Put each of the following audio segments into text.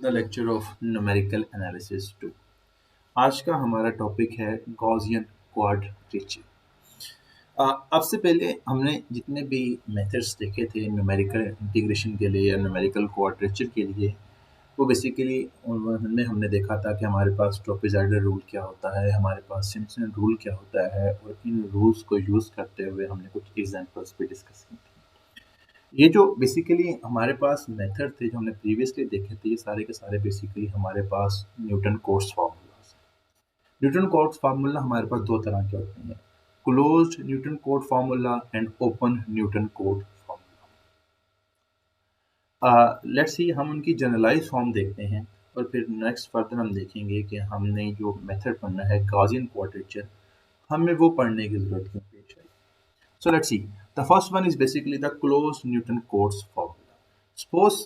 The lecture of numerical analysis 2। आज का हमारा टॉपिक है गॉसियन क्वाड्रेचर। अब से पहले हमने जितने भी मेथड्स देखे थे न्यूमेरिकल इंटीग्रेशन के लिए या न्यूमेरिकल क्वाड्रेचर के लिए, वो बेसिकली उनमें हमने देखा था कि हमारे पास ट्रोपेजॉइडल रूल क्या होता है, हमारे पास सिम्पसन रूल क्या होता है, और इन रूल्स को यूज़ करते हुए हमने कुछ एग्जांपल्स भी डिस्कस की थी। ये जो बेसिकली हमारे पास मेथड थे जो हमने प्रीवियसली देखे थे, ये सारे के सारे बेसिकली हमारे पास Newton Cotes formulas. Newton Cotes formula हमारे पास दो तरह के होते हैं, closed Newton coat formula and open Newton coat formula. Let's see हम उनकी जनरलाइज फॉर्म देखते हैं और फिर नेक्स्ट फर्दर हम देखेंगे कि हमने जो मेथड पढ़ना है गॉसियन क्वाड्रेचर, हमें वो पढ़ने की जरूरत क्यों पेश आई। So let's see. The first one is basically the closed Newton-Cotes formula. Suppose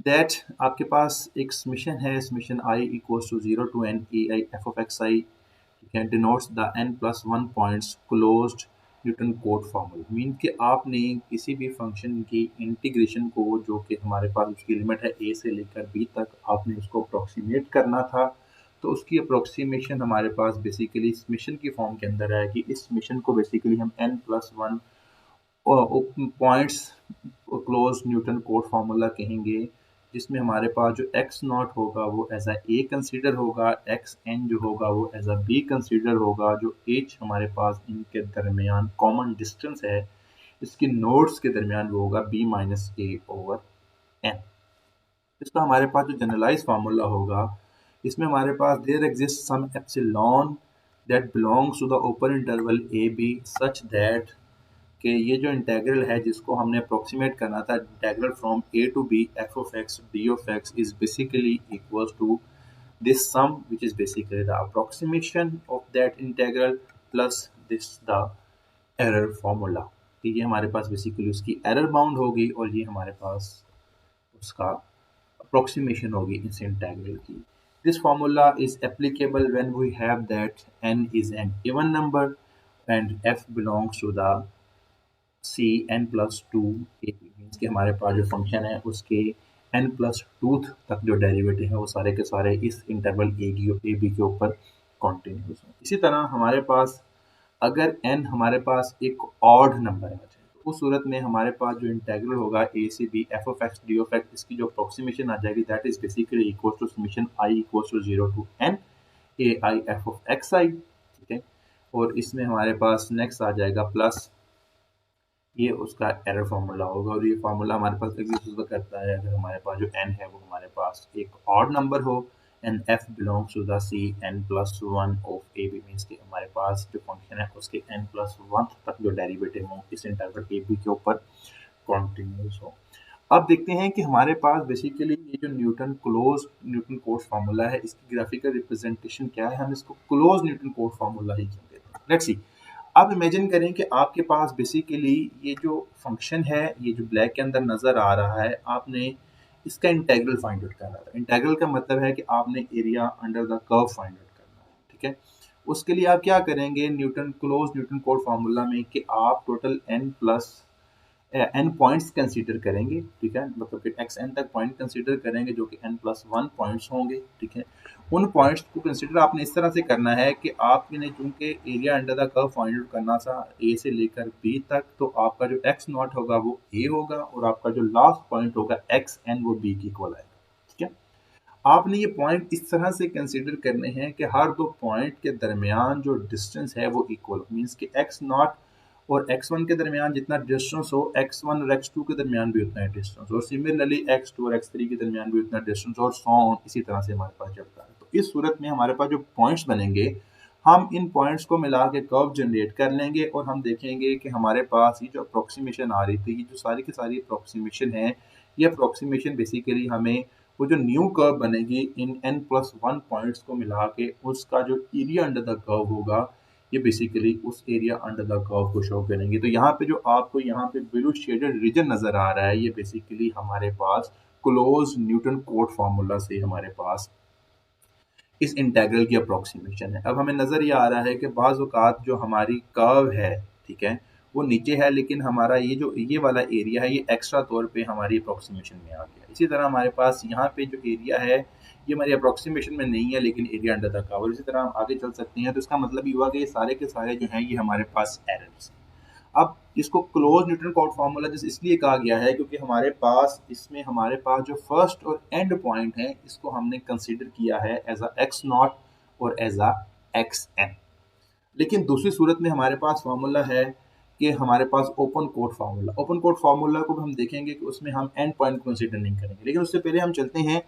that आपके पास एक समेशन है, summation I equals to 0 to n ai f of xi, ठीक है, denotes the n plus 1 points closed Newton-Cotes formula. Mean कि आपने किसी भी function की इंटीग्रेशन को, जो कि हमारे पास उसकी लिमिट है a से लेकर b तक, आपने उसको अप्रोक्सीमेट करना था, तो उसकी अप्रोक्सीमेशन हमारे पास बेसिकली इस मिशन की फॉर्म के अंदर है कि इस मिशन को बेसिकली हम n+1 points close Newton coat formula कहेंगे, जिसमें हमारे पास जो x नॉट होगा वो एज a कंसीडर होगा, xn जो होगा वो एज b कंसीडर होगा, जो h हमारे पास इनके दरमियान कॉमन डिस्टेंस है इसके नोड्स के दरमियान वो होगा b-a/n। इसका हमारे पास जो जनरलाइज फार्मूला होगा, इसमें हमारे पास there exist some epsilon that belongs to the open interval a b such that कि ये जो इंटेग्रल है जिसको हमने अप्रोक्सीमेट करना था, integral from A to B F of x D of x is basically equals to this sum which is basically the approximation of that integral plus this the error formula. तो ये हमारे पास basically उसकी error bound होगी और ये हमारे पास उसका approximation होगी इस इंटेग्रल की। This formula is applicable when we have that n is an even number and f belongs to the c n+2 a b, means कि हमारे पास जो फंक्शन है उसके n+2 तक जो डेरिवेटिव है वो सारे के सारे इस इंटरवल ए बी के ऊपर कॉन्टिन्यूस हैं। इसी तरह हमारे पास अगर n हमारे पास एक ऑड नंबर है, उस सूरत में हमारे पास जो इंटेग्रल होगा a से b f of x d of x, इसकी जो अप्रोक्सीमेशन आ जाएगी that is basically equal to summation i equals to 0 to n a i f of x i, ठीक है। और इसमें हमारे पास नेक्स्ट आ जाएगा प्लस ये उसका एरर फार्मूला होगा, और ये फार्मूला हमारे पास एग्जिस्ट करता है अगर हमारे पास जो n है वो हमारे पास एक ऑड नंबर हो and f belongs to the c n+1 of a b, means कि हमारे पास जो फंक्शन है उसके n+1 तक जो डेरिवेटिव हो इस इंटरवल a b के ऊपर कॉन्टिन्यूस हो। अब देखते हैं कि हमारे पास बेसिकली ये जो न्यूटन कोट्स फार्मूला है इसकी ग्राफिकल रिप्रेजेंटेशन क्या है, हम इसको क्लोज न्यूटन कोट्स फार्मूला ही कहते हैं। Let's see. अब इमेजिन करें कि आपके पास बेसिकली ये जो फंक्शन है, ये जो ब्लैक के अंदर नजर आ रहा है, आपने इसका इंटेग्रल फाइंड आउट करना था। इंटेग्रल का मतलब है कि आपने area under the curve find out करना है, ठीक है। उसके लिए आप क्या करेंगे, क्लोज न्यूटन कोट फार्मूला में कि आप टोटल n पॉइंट्स कंसीडर करेंगे, ठीक है, मतलब कि xn तक पॉइंट कंसीडर करेंगे जो कि n+1 पॉइंट्स होंगे, ठीक है। उन पॉइंट्स को कंसीडर आपने इस तरह से करना है कि आपने चूंकि area under the curve find out करना था a से लेकर b तक, तो आपका जो x नॉट होगा वो a होगा और आपका जो लास्ट पॉइंट होगा xn वो b की इक्वल आएगा, ठीक है। आपने ये पॉइंट इस तरह से कंसीडर करने हैं कि हर दो पॉइंट के दरमियान जो डिस्टेंस है वो इक्वल, मीन्स कि x नॉट और x1 के दरमियान जितना डिस्टेंस हो x1 और x2 के दरमियान भी उतना डिस्टेंस, और सिमिलरली x2 और x3 के दरमियान भी उतना डिस्टेंस, और सो ऑन इसी तरह से हमारे पास चलता है। तो इस सूरत में हमारे पास जो पॉइंट्स बनेंगे, हम इन पॉइंट्स को मिला के कर्व जनरेट कर लेंगे और हम देखेंगे कि हमारे पास ये जो अप्रोक्सीमेशन आ रही थी, ये जो सारी की सारी अप्रोक्सीमेशन है, ये अप्रोक्सीमेशन बेसिकली हमें वो जो न्यू कर्व बनेगी इन n+1 पॉइंट्स को मिला के उसका जो एरिया अंडर द कर्व होगा, ये बेसिकली उस एरिया अंडर द कर्व को शो करेंगे। तो यहाँ पे जो आपको यहाँ पे ब्लू शेडेड रीजन नजर आ रहा है, ये बेसिकली हमारे पास क्लोज न्यूटन कोट फार्मूला से हमारे पास इस इंटेग्रल की अप्रोक्सीमेशन है। अब हमें नजर ये आ रहा है कि बाज़ औक़ात जो हमारी कर्व है, ठीक है, वो नीचे है, लेकिन हमारा ये जो ये वाला एरिया है ये एक्स्ट्रा तौर पे हमारी अप्रोक्सीमेशन में आ गया। इसी तरह हमारे पास यहाँ पे जो एरिया है ये हमारी अप्रोक्सीमेशन में नहीं है, लेकिन एरिया अंडर द कवर। इसी तरह हम आगे चल सकते हैं, तो इसका मतलब ये हुआ कि ये सारे के सारे जो हैं ये हमारे पास एरर्स हैं। अब इसको क्लोज न्यूटन कोट फार्मूला जैसे इसलिए कहा गया है क्योंकि हमारे पास इसमें हमारे पास जो फर्स्ट और एंड पॉइंट है इसको हमने कंसीडर किया है एज अ एक्स नॉट और एज अ एक्स एन। लेकिन दूसरी सूरत में हमारे पास फार्मूला है कि हमारे पास open Cote formula. Open Cote formula को हम देखेंगे कि उसमें हम एंड पॉइंट कंसीडर नहीं करेंगे, लेकिन उससे पहले हम चलते हैं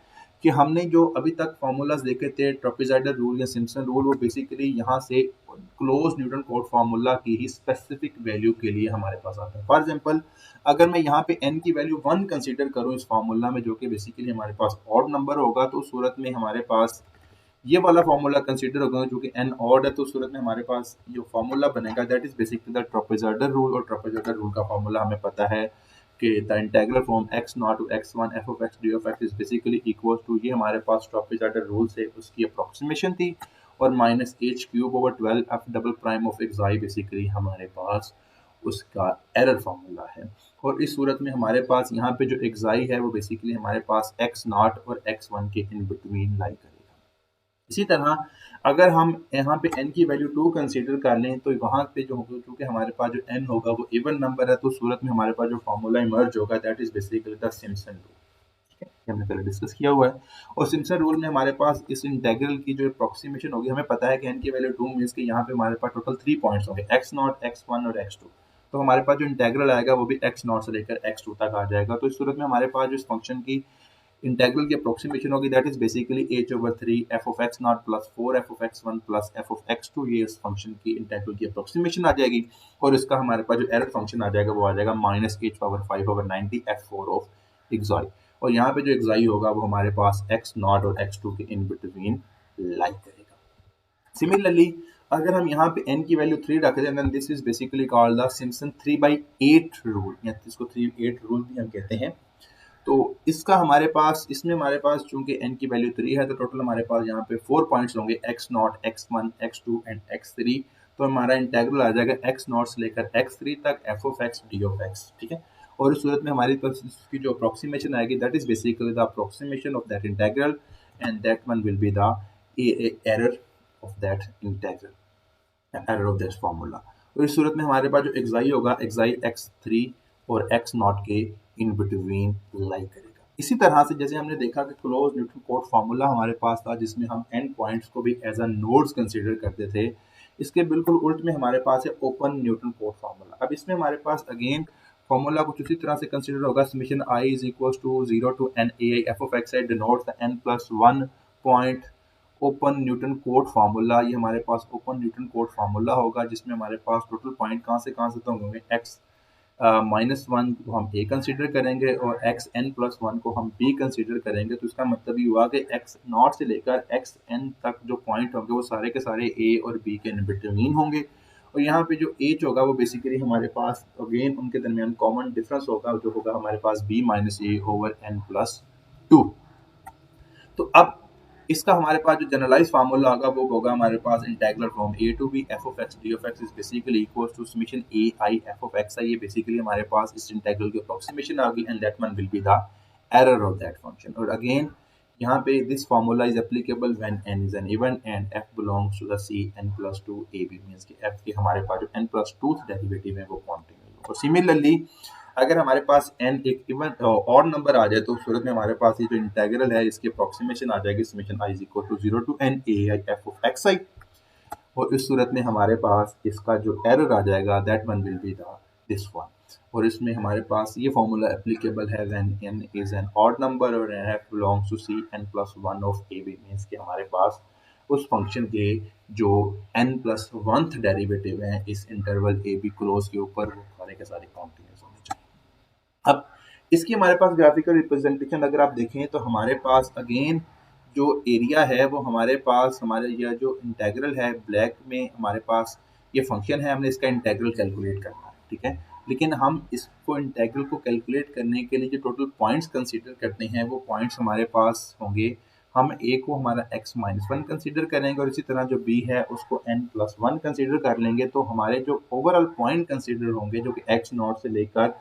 कि हमने जो अभी तक फार्मूलाज देखे थे ट्रापेजॉइडल रूल या सिम्पसन रूल, वो बेसिकली यहाँ से क्लोज न्यूटन कोट फार्मूला की ही स्पेसिफिक वैल्यू के लिए हमारे पास आता है। फॉर एग्जांपल अगर मैं यहाँ पे n की वैल्यू 1 कंसीडर करूँ इस फार्मूला में, जो कि बेसिकली हमारे पास ऑड नंबर होगा, तो उस सूरत में हमारे पास ये वाला फार्मूला कंसीडर होगा जो कि n ऑड है। तो उस सूरत में हमारे पास जो फार्मूला बनेगा that is basically the trapezoidal rule. और ट्रापेजॉइडल रूल का फार्मूला हमें पता है कि the integral from x naught to x1 f of x d of x is basically equal to, ये हमारे पास ट्रापेजॉइडल रूल से उसकी अप्रोक्सीमेशन थी, और minus H cube over 12 F double prime of x i basically हमारे पास उसका error formula है। और इस सूरत में हमारे पास यहाँ पे जो एक्साई है वो बेसिकली हमारे पास x नॉट और x1 के इन बिटवीन लाई करेगा। इसी तरह अगर हम यहाँ पे n की वैल्यू 2 कंसीडर कर लें तो वहाँ पे जो होगा, क्योंकि हमारे पास जो n होगा वो इवन नंबर है, तो सूरत में हमारे पास जो फार्मूला इमर्ज होगा that is basically the Simpson rule. हमने पहले डिस्कस किया हुआ है। और सिम्पसन रूल में हमारे पास इस इंटीग्रल की जो अप्रोक्सीमेशन होगी, हमें पता है कि n की वैल्यू 2 मींस कि यहाँ पे हमारे पास टोटल 3 पॉइंट्स होंगे x नॉट x1 और x2। तो हमारे पास जो इंटीग्रल आएगा वो भी x नॉट से लेकर x2 तक आ जाएगा। तो इस सूरत में हमारे पास जो इस फंक्शन की इंटीग्रल की अप्रोक्सीमेशन होगी that is basically h over 3 f of x not plus 4 f of x1 plus f of x2। ये इस फंक्शन की इंटीग्रल की अप्रोक्सीमेशन आ जाएगी। और इसका हमारे पास जो एरर फंक्शन आ जाएगा वो आ जाएगा minus h power 5 over 90 f4 of एक्साई। और यहाँ पे जो एक्साई होगा वो हमारे पास x नॉट और x2 के इन बिटवीन लाई करेगा। सिमिलरली अगर हम यहाँ पे n की वैल्यू 3 रख दें, this is basically called the Simpson 3/8 rule, या इसको 3/8 रूल भी हम कहते हैं। तो इसका हमारे पास इसमें हमारे पास चूंकि n की वैल्यू 3 है, तो टोटल हमारे पास यहाँ पे 4 पॉइंट्स होंगे x not x1 x2 and x3। तो हमारा इंटीग्रल आ जाएगा x नॉट से लेकर x3 तक f of x d of x, ठीक है। और इस सूरत में हमारी पास इसकी जो अप्रोक्सीमेशन आएगी that is basically the approximation of that integral and that one will be the error of that integral, error of this formula. और इस सूरत में हमारे पास जो एक्साई होगा, एक्साई x3 और x नॉट के इन बिटवीन लाई करेगा। इसी तरह से जैसे हमने देखा कि क्लोज न्यूटन कोट फार्मूला हमारे पास था जिसमें हम एंड पॉइंट्स को भी एज अ नोड्स कंसीडर करते थे, इसके बिल्कुल उल्ट में हमारे पास है ओपन न्यूटन कोट फार्मूला। अब इसमें हमारे पास अगेन फार्मूला कुछ उसी तरह से कंसीडर होगा, summation i is equal to 0 to n ai f of x denotes the n+1 point open Newton coat formula. ये हमारे पास ओपन न्यूटन कोट फार्मूला होगा जिसमें हमारे पास टोटल पॉइंट कहाँ से तो होंगे x -1 को हम a कंसीडर करेंगे और xn+1 को हम b कंसीडर करेंगे। तो इसका मतलब ये हुआ कि x नॉट से लेकर xn तक जो पॉइंट होंगे वो सारे के सारे a और b के इन बिटवीन होंगे। और यहाँ पे जो h होगा वो बेसिकली हमारे पास अगेन उनके दरमियान कॉमन डिफरेंस होगा जो होगा हमारे पास b - a ओवर n+2। तो अब इसका हमारे पास जो जनरलाइज फार्मूला होगा वो होगा हमारे पास integral from a to b f of x d of x is basically equal to summation a I f of x। ये बेसिकली हमारे पास इस इंटीग्रल की अप्रोक्सीमेशन आ गई and that one will be the error of that function. और again यहाँ पे this formula is applicable when n is an even and f belongs to the c n+2 ab, means कि f के हमारे पास जो n+2 डेरिवेटिव है वो कॉन्टिन्यूअस। और सिमिलरली अगर हमारे पास n एक इवन ऑड नंबर आ जाए तो सूरत में हमारे पास ये जो इंटीग्रल है इसकी अप्रोक्सीमेशन आ जाएगी summation i is equal to 0 to n ai f of xi। और इस सूरत में हमारे पास इसका जो एरर आ जाएगा that one will be the this one. और इसमें हमारे पास ये फार्मूला एप्लीकेबल है when n is an odd number और f belongs to c n+1 of ab, means कि हमारे पास उस फंक्शन के जो n+1th डेरिवेटिव है इस इंटरवल ab क्लोज के ऊपर वो सारे के सारे कॉन्टिन्यूअस होने चाहिए। अब इसकी हमारे पास ग्राफिकल रिप्रेजेंटेशन अगर आप देखें तो हमारे पास अगेन जो एरिया है वो हमारे पास हमारे यह जो इंटीग्रल है ब्लैक में हमारे पास ये फंक्शन है, हमने इसका इंटीग्रल कैलकुलेट करना है, ठीक है। लेकिन हम इसको इंटीग्रल को कैलकुलेट करने के लिए जो टोटल पॉइंट्स कंसीडर करते हैं वो पॉइंट्स हमारे पास होंगे हम ए को हमारा x-1 कंसीडर करेंगे और इसी तरह जो b है उसको n+1 कंसीडर कर लेंगे, तो हमारे जो ओवरऑल पॉइंट कंसीडर होंगे जो कि x0 से लेकर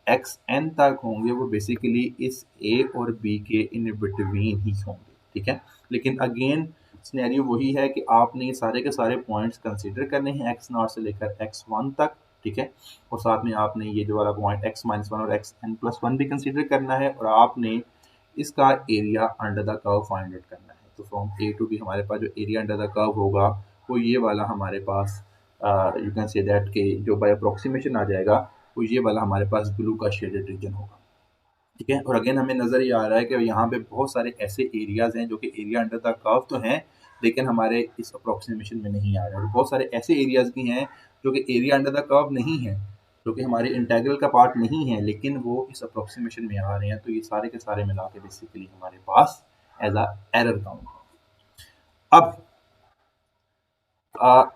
xn तक होंगे वो बेसिकली इस a और b के इन बिटवीन ही होंगे, ठीक है। लेकिन अगेन सिनेरियो वही है कि आपने ये सारे के सारे पॉइंट्स कंसीडर करने हैं x0 से लेकर x1 तक, ठीक है, और साथ में आपने ये जो वाला पॉइंट x-1 और xn+1 भी कंसीडर करना है और आपने इसका area under the curve find out करना है। तो फ्रॉम ए टू बी हमारे पास जो एरिया अंडर द कर्व होगा वो ये वाला हमारे पास यू कैन से दैट कि जो बाय अप्रोक्सीमेशन आ जाएगा वो ये वाला हमारे पास ब्लू का शेडेड रीजन होगा, ठीक है। और अगेन हमें नज़र ये आ रहा है कि यहाँ पे बहुत सारे ऐसे एरियाज़ हैं जो कि एरिया अंडर द कर्व तो हैं लेकिन हमारे इस अप्रोक्सीमेशन में नहीं आ रहे, और बहुत सारे ऐसे एरियाज़ भी हैं जो कि एरिया अंडर द कर्व नहीं है, जो कि हमारे इंटेग्रल का पार्ट नहीं है लेकिन वो इस अप्रोक्सीमेशन में आ रहे हैं। तो ये सारे के सारे मिला के बेसिकली हमारे पास एज अ एरर काउंट। अब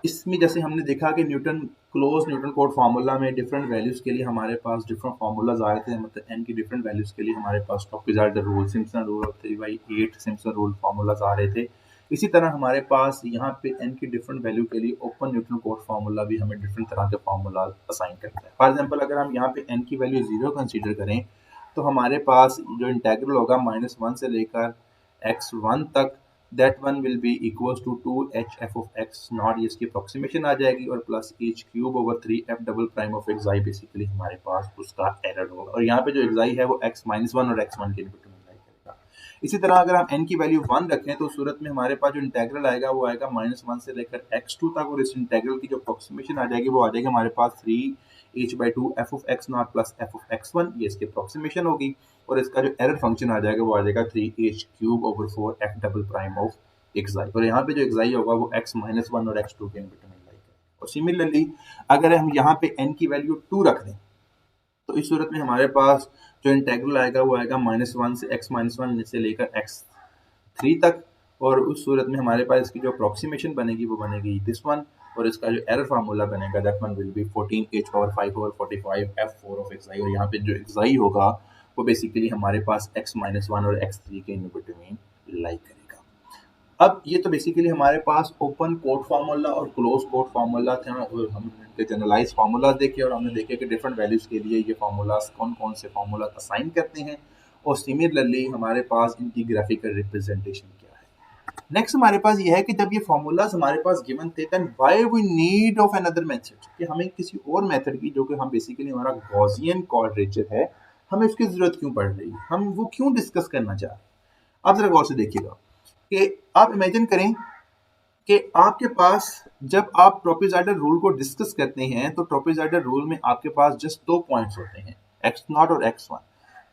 इसमें जैसे हमने देखा कि न्यूटन कोट फार्मूला में डिफरेंट वैल्यूज के लिए हमारे पास डिफरेंट फार्मूलाज आ रहे थे, मतलब एन की डिफरेंट वैल्यूज के लिए हमारे पास ट्रॉपिज़ॉइडल रूल, सिम्पसन रूल और 3/8 सिम्पसन रूल फार्मूलाज आ रहे थे। इसी तरह हमारे पास यहाँ पे एन की डिफरेंट वैल्यू के लिए ओपन न्यूटन कोट फार्मूला भी हमें डिफरेंट तरह के फार्मूला असाइन करता है। फॉर एग्जाम्पल अगर हम यहाँ पे एन की वैल्यू 0 कंसिडर करें तो हमारे पास जो इंटेग्रल होगा -1 से लेकर x1 तक, that one will be equals to 2h f of x naught, ये इसकी अप्रोक्सीमेशन आ जाएगी, और plus h cube over 3f double prime of x i basically हमारे पास उसका एरर होगा। और यहाँ पे जो एक्स है वो x-1 और x1 के इनपुट में लाई करेगा। इसी तरह अगर हम n की वैल्यू 1 रखें तो उस सूरत में हमारे पास जो इंटेग्रल आएगा वो आएगा -1 से लेकर x2 तक, और इस इंटेग्रल की जो अप्रोक्सीमेशन आ जाएगी वो आ जाएगी हमारे पास 3h/2 f of x not plus f of x1, ये इसकी अप्रोक्सीमेशन होगी, और इसका जो एरर फंक्शन आ जाएगा वो आ जाएगा 3h cube over 4f double prime of x i, और यहाँ पे जो एक्स आई होगा वो x-1 और x2 के इनपुट में लाई करेगा। और सिमिलरली अगर हम यहाँ पे n की वैल्यू 2 रख दें तो इस सूरत में हमारे पास जो इंटेग्रल आएगा वो आएगा -1 से x-1 से लेकर x3 तक, और उस सूरत में हमारे पास इसकी जो अप्रोक्सीमेशन बनेगी वो बनेगी दिस वन, और इसका जो एरर फार्मूला बनेगा that one will be 14h⁴/45 f4 of x i, और यहाँ पे जो एक्स आई होगा वो बेसिकली हमारे पास x-1 और x3 के इनपुट में लाई करेगा। अब ये तो बेसिकली हमारे पास ओपन कोट फार्मूला और क्लोज कोट फार्मूला थे, और हमने जनरलाइज फार्मूलाज देखे और हमने देखे कि डिफरेंट वैल्यूज के लिए ये फार्मूलाज कौन कौन से फार्मूला असाइन करते हैं, और सिमिलरली हमारे पास इनकी ग्राफिकल रिप्रेजेंटेशन क्या है। नेक्स्ट हमारे पास ये है कि जब ये फार्मूलाज हमारे पास गिवन थे then why we need of another method, कि हमें किसी और मेथड की जो कि हम बेसिकली हमारा गॉसियन क्वाड्रेचर है हमें उसकी जरूरत क्यों पड़ रही है, हम वो क्यों डिस्कस करना चाह रहे हैं। आप जरा गौर से देखिएगा कि आप इमेजिन करें कि आपके पास जब आप ट्रॉपिज़ॉइडल रूल को डिस्कस करते हैं तो ट्रॉपिज़ॉइडल रूल में आपके पास जस्ट 2 पॉइंट्स होते हैं x0 और x1।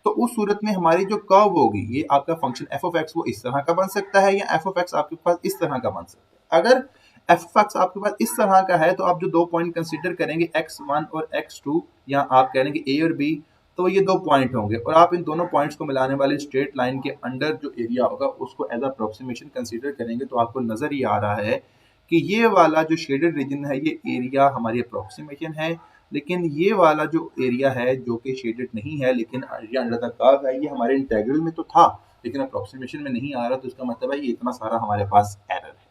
तो उस सूरत में हमारी जो कर्व होगी ये आपका फंक्शन f of x वो इस तरह का बन सकता है, या f of x आपके पास इस तरह का बन सकता है। अगर f of x आपके पास इस तरह का है तो आप जो 2 पॉइंट कंसीडर करेंगे x1 और x2, या आप करेंगे a और b, तो ये 2 पॉइंट होंगे, और आप इन दोनों पॉइंट्स को मिलाने वाली स्ट्रेट लाइन के अंडर जो एरिया होगा उसको एज अप्रोक्सीमेशन कंसीडर करेंगे, तो आपको नजर ये आ रहा है कि ये वाला जो शेडेड रीजन है ये एरिया हमारी अप्रोक्सीमेशन है, लेकिन ये वाला जो एरिया है जो कि शेडेड नहीं है लेकिन एरिया अंडर द कर्व है, ये हमारे इंटेग्रल में तो था लेकिन अप्रोक्सीमेशन में नहीं आ रहा, तो इसका मतलब है ये इतना सारा हमारे पास एरर है।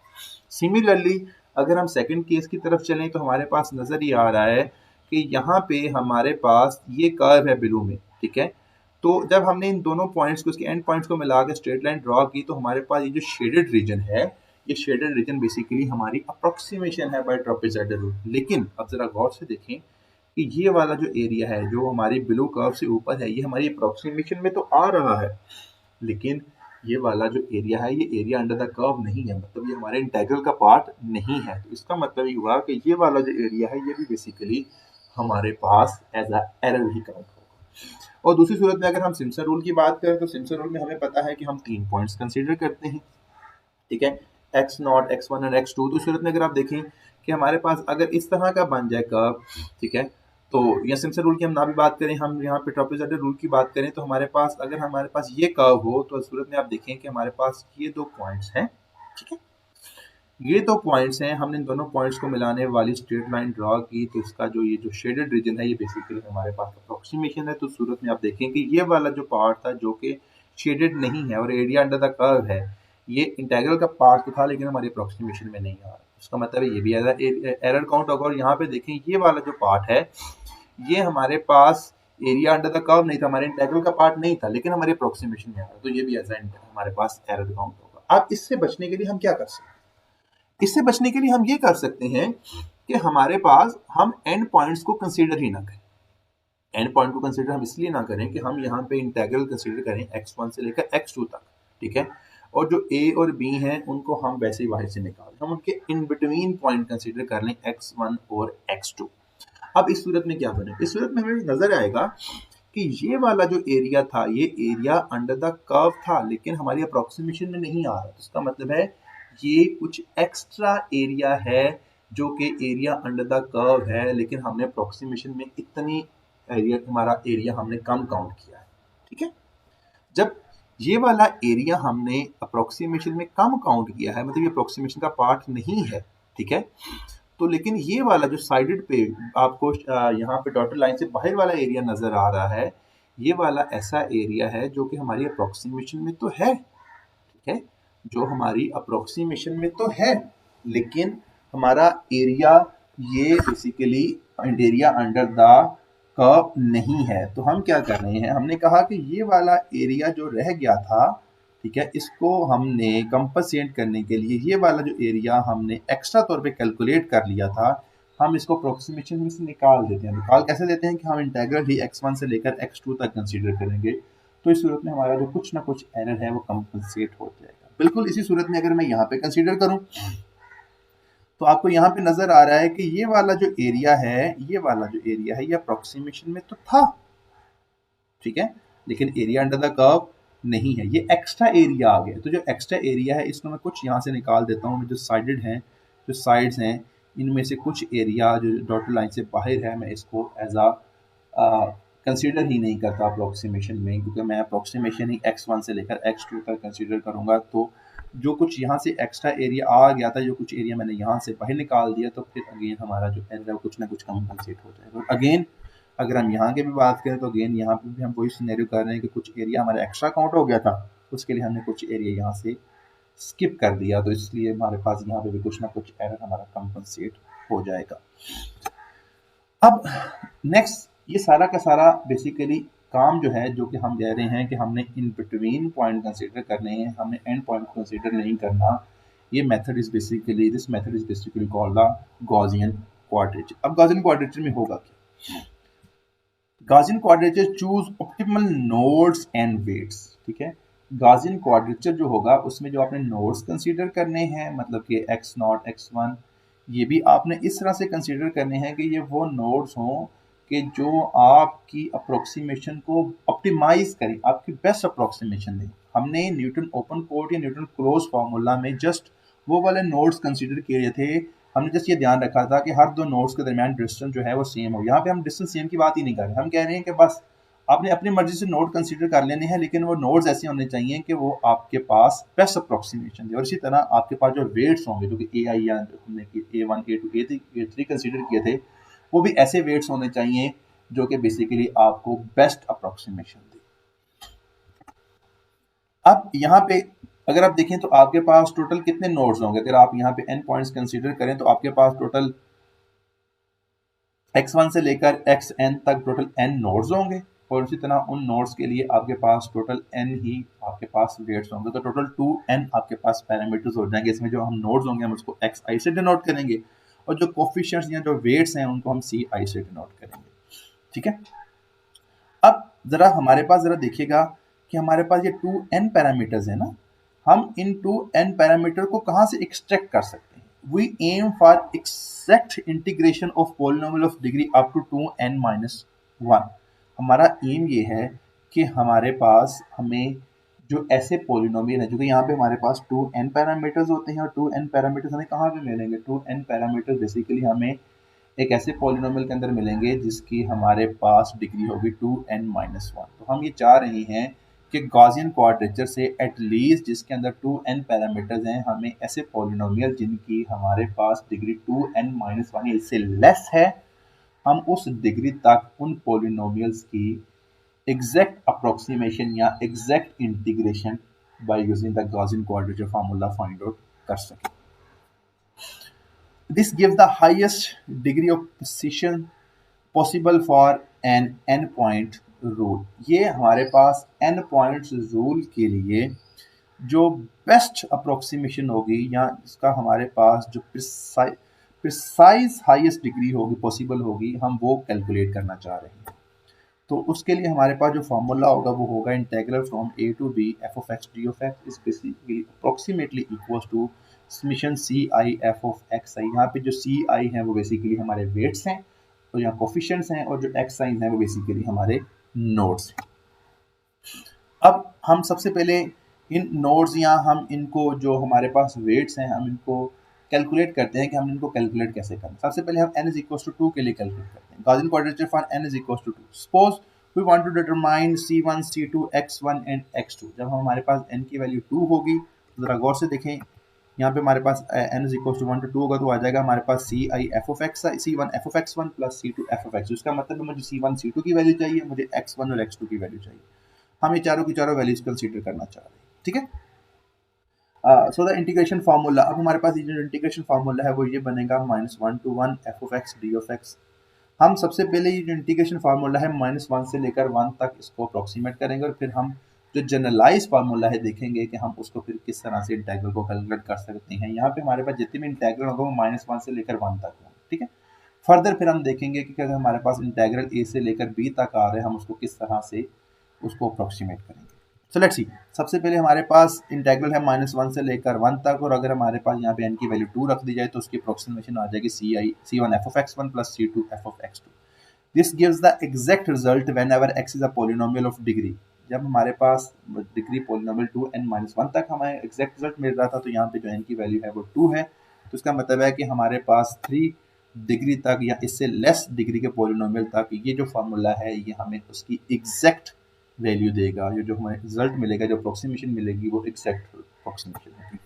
सिमिलरली अगर हम सेकंड केस की तरफ चलें तो हमारे पास नजर ये आ रहा है कि यहाँ पे हमारे पास ये कर्व है ब्लू में, ठीक है। तो जब हमने इन दोनों पॉइंट्स को, इसके एंड पॉइंट्स को मिला के स्ट्रेट लाइन ड्रॉ की तो हमारे पास ये जो शेडेड रीजन है ये शेडेड रीजन बेसिकली हमारी अप्रोक्सीमेशन है बाय ट्रॉपिज़ॉइडल रूल। लेकिन अब जरा गौर से देखें कि ये वाला जो एरिया है जो हमारी ब्लू कर्व से ऊपर है ये हमारी अप्रोक्सीमेशन में तो आ रहा है, लेकिन ये वाला जो एरिया है ये एरिया अंडर द कर्व नहीं है, मतलब ये हमारे इंटेग्रल का पार्ट नहीं है। तो इसका मतलब ये हुआ कि ये वाला जो एरिया है ये भी बेसिकली हमारे पास एज अ एरर ही काउंट होगा। और दूसरी सूरत में अगर हम सिम्पसन रूल की बात करें तो सिम्पसन रूल में हमें पता है कि हम 3 पॉइंट्स कंसीडर करते हैं, ठीक है, x0, x1 और x2। तो सूरत में अगर आप देखें कि हमारे पास अगर इस तरह का बन जाए कर्व, ठीक है, तो या सिम्पसन रूल की हम ना भी बात करें, हम यहाँ पे ट्रॉपिज़ॉइडल रूल की बात करें तो हमारे पास अगर हमारे पास ये कर्व हो तो सूरत में आप देखें कि हमारे पास ये 2 पॉइंट्स हैं, ठीक है, ये 2 पॉइंट्स हैं, हमने इन दोनों पॉइंट्स को मिलाने वाली स्ट्रेट लाइन ड्रॉ की, तो इसका जो ये जो शेडेड रीजन है ये बेसिकली हमारे पास अप्रोक्सीमेशन है। तो सूरत में आप देखें कि ये वाला जो पार्ट था जो कि शेडेड नहीं है और एरिया अंडर द कर्व है, ये इंटेग्रल का पार्ट तो था लेकिन हमारी अप्रोक्सीमेशन में नहीं आ रहा, उसका मतलब है ये भी एरर काउंट होगा। और यहाँ पे देखें ये वाला जो पार्ट है ये हमारे पास एरिया अंडर द कर्व नहीं था, हमारे इंटेग्रल का पार्ट नहीं था, लेकिन हमारे अप्रोक्सीमेशन में आ रहा, तो ये भी एज हमारे पास एरर काउंट होगा। अब इससे बचने के लिए हम क्या कर सकते हैं? इससे बचने के लिए हम ये कर सकते हैं कि हमारे पास हम एंड पॉइंट्स को कंसीडर ही ना करें। एंड पॉइंट को कंसीडर हम इसलिए ना करें कि हम यहाँ पे इंटेग्रल कंसीडर करें x1 से लेकर x2 तक, ठीक है, और जो a और b हैं उनको हम वैसे ही बाहर से निकाल दें, हम उनके इन बिटवीन पॉइंट कंसीडर कर लें x1 और x2। अब इस सूरत में क्या बने? इस सूरत में हमें नजर आएगा कि ये वाला जो एरिया था ये एरिया अंडर द कर्व था, लेकिन हमारी अप्रोक्सीमेशन में नहीं आ रहा, तो इसका मतलब है ये कुछ एक्स्ट्रा एरिया है जो कि एरिया अंडर द कर्व है, लेकिन हमने अप्रोक्सीमेशन में इतनी एरिया, हमारा एरिया हमने कम काउंट किया है, ठीक है। जब ये वाला एरिया हमने अप्रोक्सीमेशन में कम काउंट किया है, मतलब ये अप्रोक्सीमेशन का पार्ट नहीं है, ठीक है, तो लेकिन ये वाला जो साइडेड पे आपको यहाँ पे डॉटेड लाइन से बाहर वाला एरिया नजर आ रहा है, ये वाला ऐसा एरिया है जो कि हमारी अप्रोक्सीमेशन में तो है, ठीक है, जो हमारी अप्रोक्सीमेशन में तो है, लेकिन हमारा एरिया ये basically area under the curve नहीं है। तो हम क्या कर रहे हैं, हमने कहा कि ये वाला एरिया जो रह गया था, ठीक है, इसको हमने कंपनसेट करने के लिए ये वाला जो एरिया हमने एक्स्ट्रा तौर पे कैलकुलेट कर लिया था, हम इसको अप्रोक्सीमेशन में से निकाल देते हैं। निकाल कैसे देते हैं कि हम इंटेग्रल ही x1 से लेकर x2 तक कंसीडर करेंगे, तो इस सूरत में हमारा जो कुछ ना कुछ एरर है वो कंपनसेट हो जाएगा। बिल्कुल इसी सूरत में अगर मैं यहाँ पे कंसीडर करूँ तो आपको यहाँ पे नजर आ रहा है कि ये वाला जो एरिया है, ये वाला जो एरिया है ये अप्रोक्सीमेशन में तो था, ठीक है, लेकिन एरिया अंडर द कर्व नहीं है, ये एक्स्ट्रा एरिया आ गया। तो जो एक्स्ट्रा एरिया है इसको मैं कुछ यहाँ से निकाल देता हूँ, जो साइडेड हैं, जो साइड्स हैं, इनमें से कुछ एरिया जो डॉटेड लाइन से बाहर है मैं इसको एज आ कंसीडर ही नहीं करता अप्रोक्सीमेशन में, क्योंकि मैं अप्रोक्सीमेशन ही x1 से लेकर x2 तक कंसीडर करूँगा। तो जो कुछ यहाँ से एक्स्ट्रा एरिया आ गया था, जो कुछ एरिया मैंने यहाँ से बाहर निकाल दिया, तो फिर अगेन हमारा जो एरर है वो कुछ ना कुछ कंपनसेट हो जाएगा। और अगेन अगर हम यहाँ की भी बात करें तो अगेन यहाँ पे भी हम वही सिनेरियो कर रहे हैं कि कुछ एरिया हमारा एक्स्ट्रा काउंट हो गया था, उसके लिए हमने कुछ एरिया यहाँ से स्किप कर दिया, तो इसलिए हमारे पास यहाँ पे भी कुछ ना कुछ एरर हमारा कंपनसेट हो जाएगा। अब नेक्स्ट, ये सारा का सारा बेसिकली काम जो है, जो कि हम कह रहे हैं कि हमने इन बिटवीन पॉइंट कंसीडर करने हैं, हमने एंड पॉइंट कंसीडर नहीं करना, ये method is basically, this method is basically called the Gaussian quadrature. अब गॉसियन क्वाड्रेचर में होगा क्या? Gaussian quadrature choose optimal nodes and weights, ठीक है। गॉसियन क्वाड्रेचर जो होगा उसमें जो आपने नोड्स कंसीडर करने हैं, मतलब कि x0 x1, ये भी आपने इस तरह से कंसीडर करने हैं कि ये वो नोड्स हों कि जो आपकी अप्रोक्सीमेशन को ऑप्टिमाइज करें, आपकी बेस्ट अप्रोक्सीमेशन दें। हमने न्यूटन ओपन कोड या न्यूटन क्लोज फार्मूला में जस्ट वो वाले नोड्स कंसीडर किए थे, हमने जस्ट ये ध्यान रखा था कि हर दो नोड्स के दरमियान डिस्टेंस जो है वो सेम हो। यहाँ पे हम डिस्टेंस सेम की बात ही नहीं कर रहे, हम कह रहे हैं कि बस आपने अपनी मर्जी से नोड कंसीडर कर लेने हैं, लेकिन वो नोड्स ऐसे होने चाहिए कि वो आपके पास बेस्ट अप्रोक्सीमेशन दे। और इसी तरह आपके पास जो वेट्स होंगे, जो कि ए आई या हमने A1 A2 A3 कंसीडर किए थे, वो भी ऐसे वेट्स होने चाहिए जो कि बेसिकली आपको बेस्ट अप्रोक्सीमेशन दे। अब यहाँ पे अगर आप देखें तो आपके पास टोटल कितने नोड्स होंगे? अगर आप यहाँ पे n पॉइंट्स कंसीडर करें तो आपके पास टोटल x1 से लेकर xn तक टोटल n नोड्स होंगे, और इसी तरह उन नोड्स के लिए आपके पास टोटल n ही आपके पास वेट्स होंगे, तो टोटल 2n आपके पास पैरामीटर्स हो जाएंगे। इसमें जो हम नोड्स होंगे हम उसको xi से डिनोट करेंगे, और जो कोफिशिएंट्स या जो वेट्स हैं उनको हम ci से डिनोट करेंगे, ठीक है। अब जरा हमारे पास जरा देखिएगा कि हमारे पास ये 2n पैरामीटर्स है ना, हम इन 2n पैरामीटर को कहाँ से एक्सट्रैक्ट कर सकते हैं? We aim for exact integration of polynomial of degree up to 2n-1। हमारा एम ये है कि हमारे पास हमें जो ऐसे पॉलिनोमियल है, जो कि यहाँ पे हमारे पास 2n पैरामीटर्स होते हैं, और 2n पैरामीटर्स हमें कहाँ पे मिलेंगे? 2n पैरामीटर्स बेसिकली हमें एक ऐसे पॉलिनोमियल के अंदर मिलेंगे जिसकी हमारे पास डिग्री होगी 2n-1। तो हम ये चाह रहे हैं कि गॉसियन क्वाड्रेचर से एटलीस्ट जिसके अंदर 2n पैरामीटर्स हैं, हमें ऐसे पॉलिनोमियल जिनकी हमारे पास डिग्री 2n-1 या इससे लेस है, हम उस डिग्री तक उन पॉलिनोमियल्स की एग्जैक्ट अप्रोक्सीमेशन या exact integration by using the Gaussian quadrature formula find out कर सकें। This gives the highest degree of precision possible for an n point rule. ये हमारे पास एन पॉइंट्स रूल के लिए जो बेस्ट अप्रोक्सीमेशन होगी या इसका हमारे पास जो प्रिसाइज हाईएस्ट डिग्री होगी पॉसिबल होगी, हम वो कैलकुलेट करना चाह रहे हैं। तो उसके लिए हमारे पास जो फार्मूला होगा वो होगा integral from A to B F of x D of x is basically approximately equal to summation c i f of x i. यहाँ पे जो सी आई हैं वो बेसिकली हमारे वेट्स हैं और यहाँ कोफिशिएंट्स हैं, और जो एक्स आई हैं वो बेसिकली हमारे नोड्स हैं। अब हम सबसे पहले इन नोड्स या हम इनको जो हमारे पास वेट्स हैं हम इनको कैलकुलेट करते हैं कि हम इनको कैलकुलेट कैसे करें। सबसे पहले हम n इज इक्वल टू 2 के लिए कैलकुलेट करते हैं। Gaussian quadrature for n is equal to 2। Suppose we want to determine c1 c2 x1 and x2। जब हमारे पास n की वैल्यू 2 होगी तो ज़रा गौर से देखें, यहाँ पे हमारे पास n is equal to 1 to 2 होगा तो आ जाएगा हमारे पास c i f of x c1 f of x1 plus c2 f of x। इसका मतलब है मुझे c1 c2 की वैल्यू चाहिए, मुझे x1 और x2 की वैल्यू चाहिए। हम ये चारों की चारों वैल्यूज कंसीडर करना चाह रहे हैं, ठीक है। सो द इंटीग्रेशन फार्मूला, अब हमारे पास ये जो इंटीग्रेशन फार्मूला है वो ये बनेगा -1 to 1 f of x d of x। हम सबसे पहले ये जो इंटीग्रेशन फार्मूला है -1 से लेकर 1 तक इसको अप्रोक्सीमेट करेंगे और फिर हम जो जनरलाइज फार्मूला है देखेंगे कि हम उसको फिर किस तरह से इंटीग्रल को कैलकुलेट कर सकते हैं। यहाँ पे हमारे पास जितने भी इंटीग्रल होगा वो -1 से लेकर 1 तक होगा, ठीक है। फर्दर फिर हम देखेंगे कि अगर हमारे पास इंटीग्रल ए से लेकर बी तक आ रहे हैं हम उसको किस तरह से उसको अप्रोक्सीमेट करेंगे। सो लेट्स सी, सबसे पहले हमारे पास इंटीग्रल है -1 से लेकर 1 तक, और अगर हमारे पास यहाँ पे n की वैल्यू 2 रख दी जाए तो उसकी अप्रोक्सीमेशन आ जाएगी c1 f of x1 plus c2 f of x2। This gives the exact result whenever x is a polynomial of degree. जब हमारे पास डिग्री पॉलिनोमियल 2n-1 तक हमें एग्जैक्ट रिजल्ट मिल रहा था, तो यहाँ पे जो n की वैल्यू है वो 2 है, तो इसका मतलब है कि हमारे पास 3 डिग्री तक या इससे लेस डिग्री के पॉलिनोमियल तक ये जो फार्मूला है ये हमें उसकी एग्जैक्ट वैल्यू देगा। ये जो हमें रिजल्ट मिलेगा, जो अप्रोक्सीमेशन मिलेगी वो एग्जैक्ट अप्रोक्सीमेशन होगी।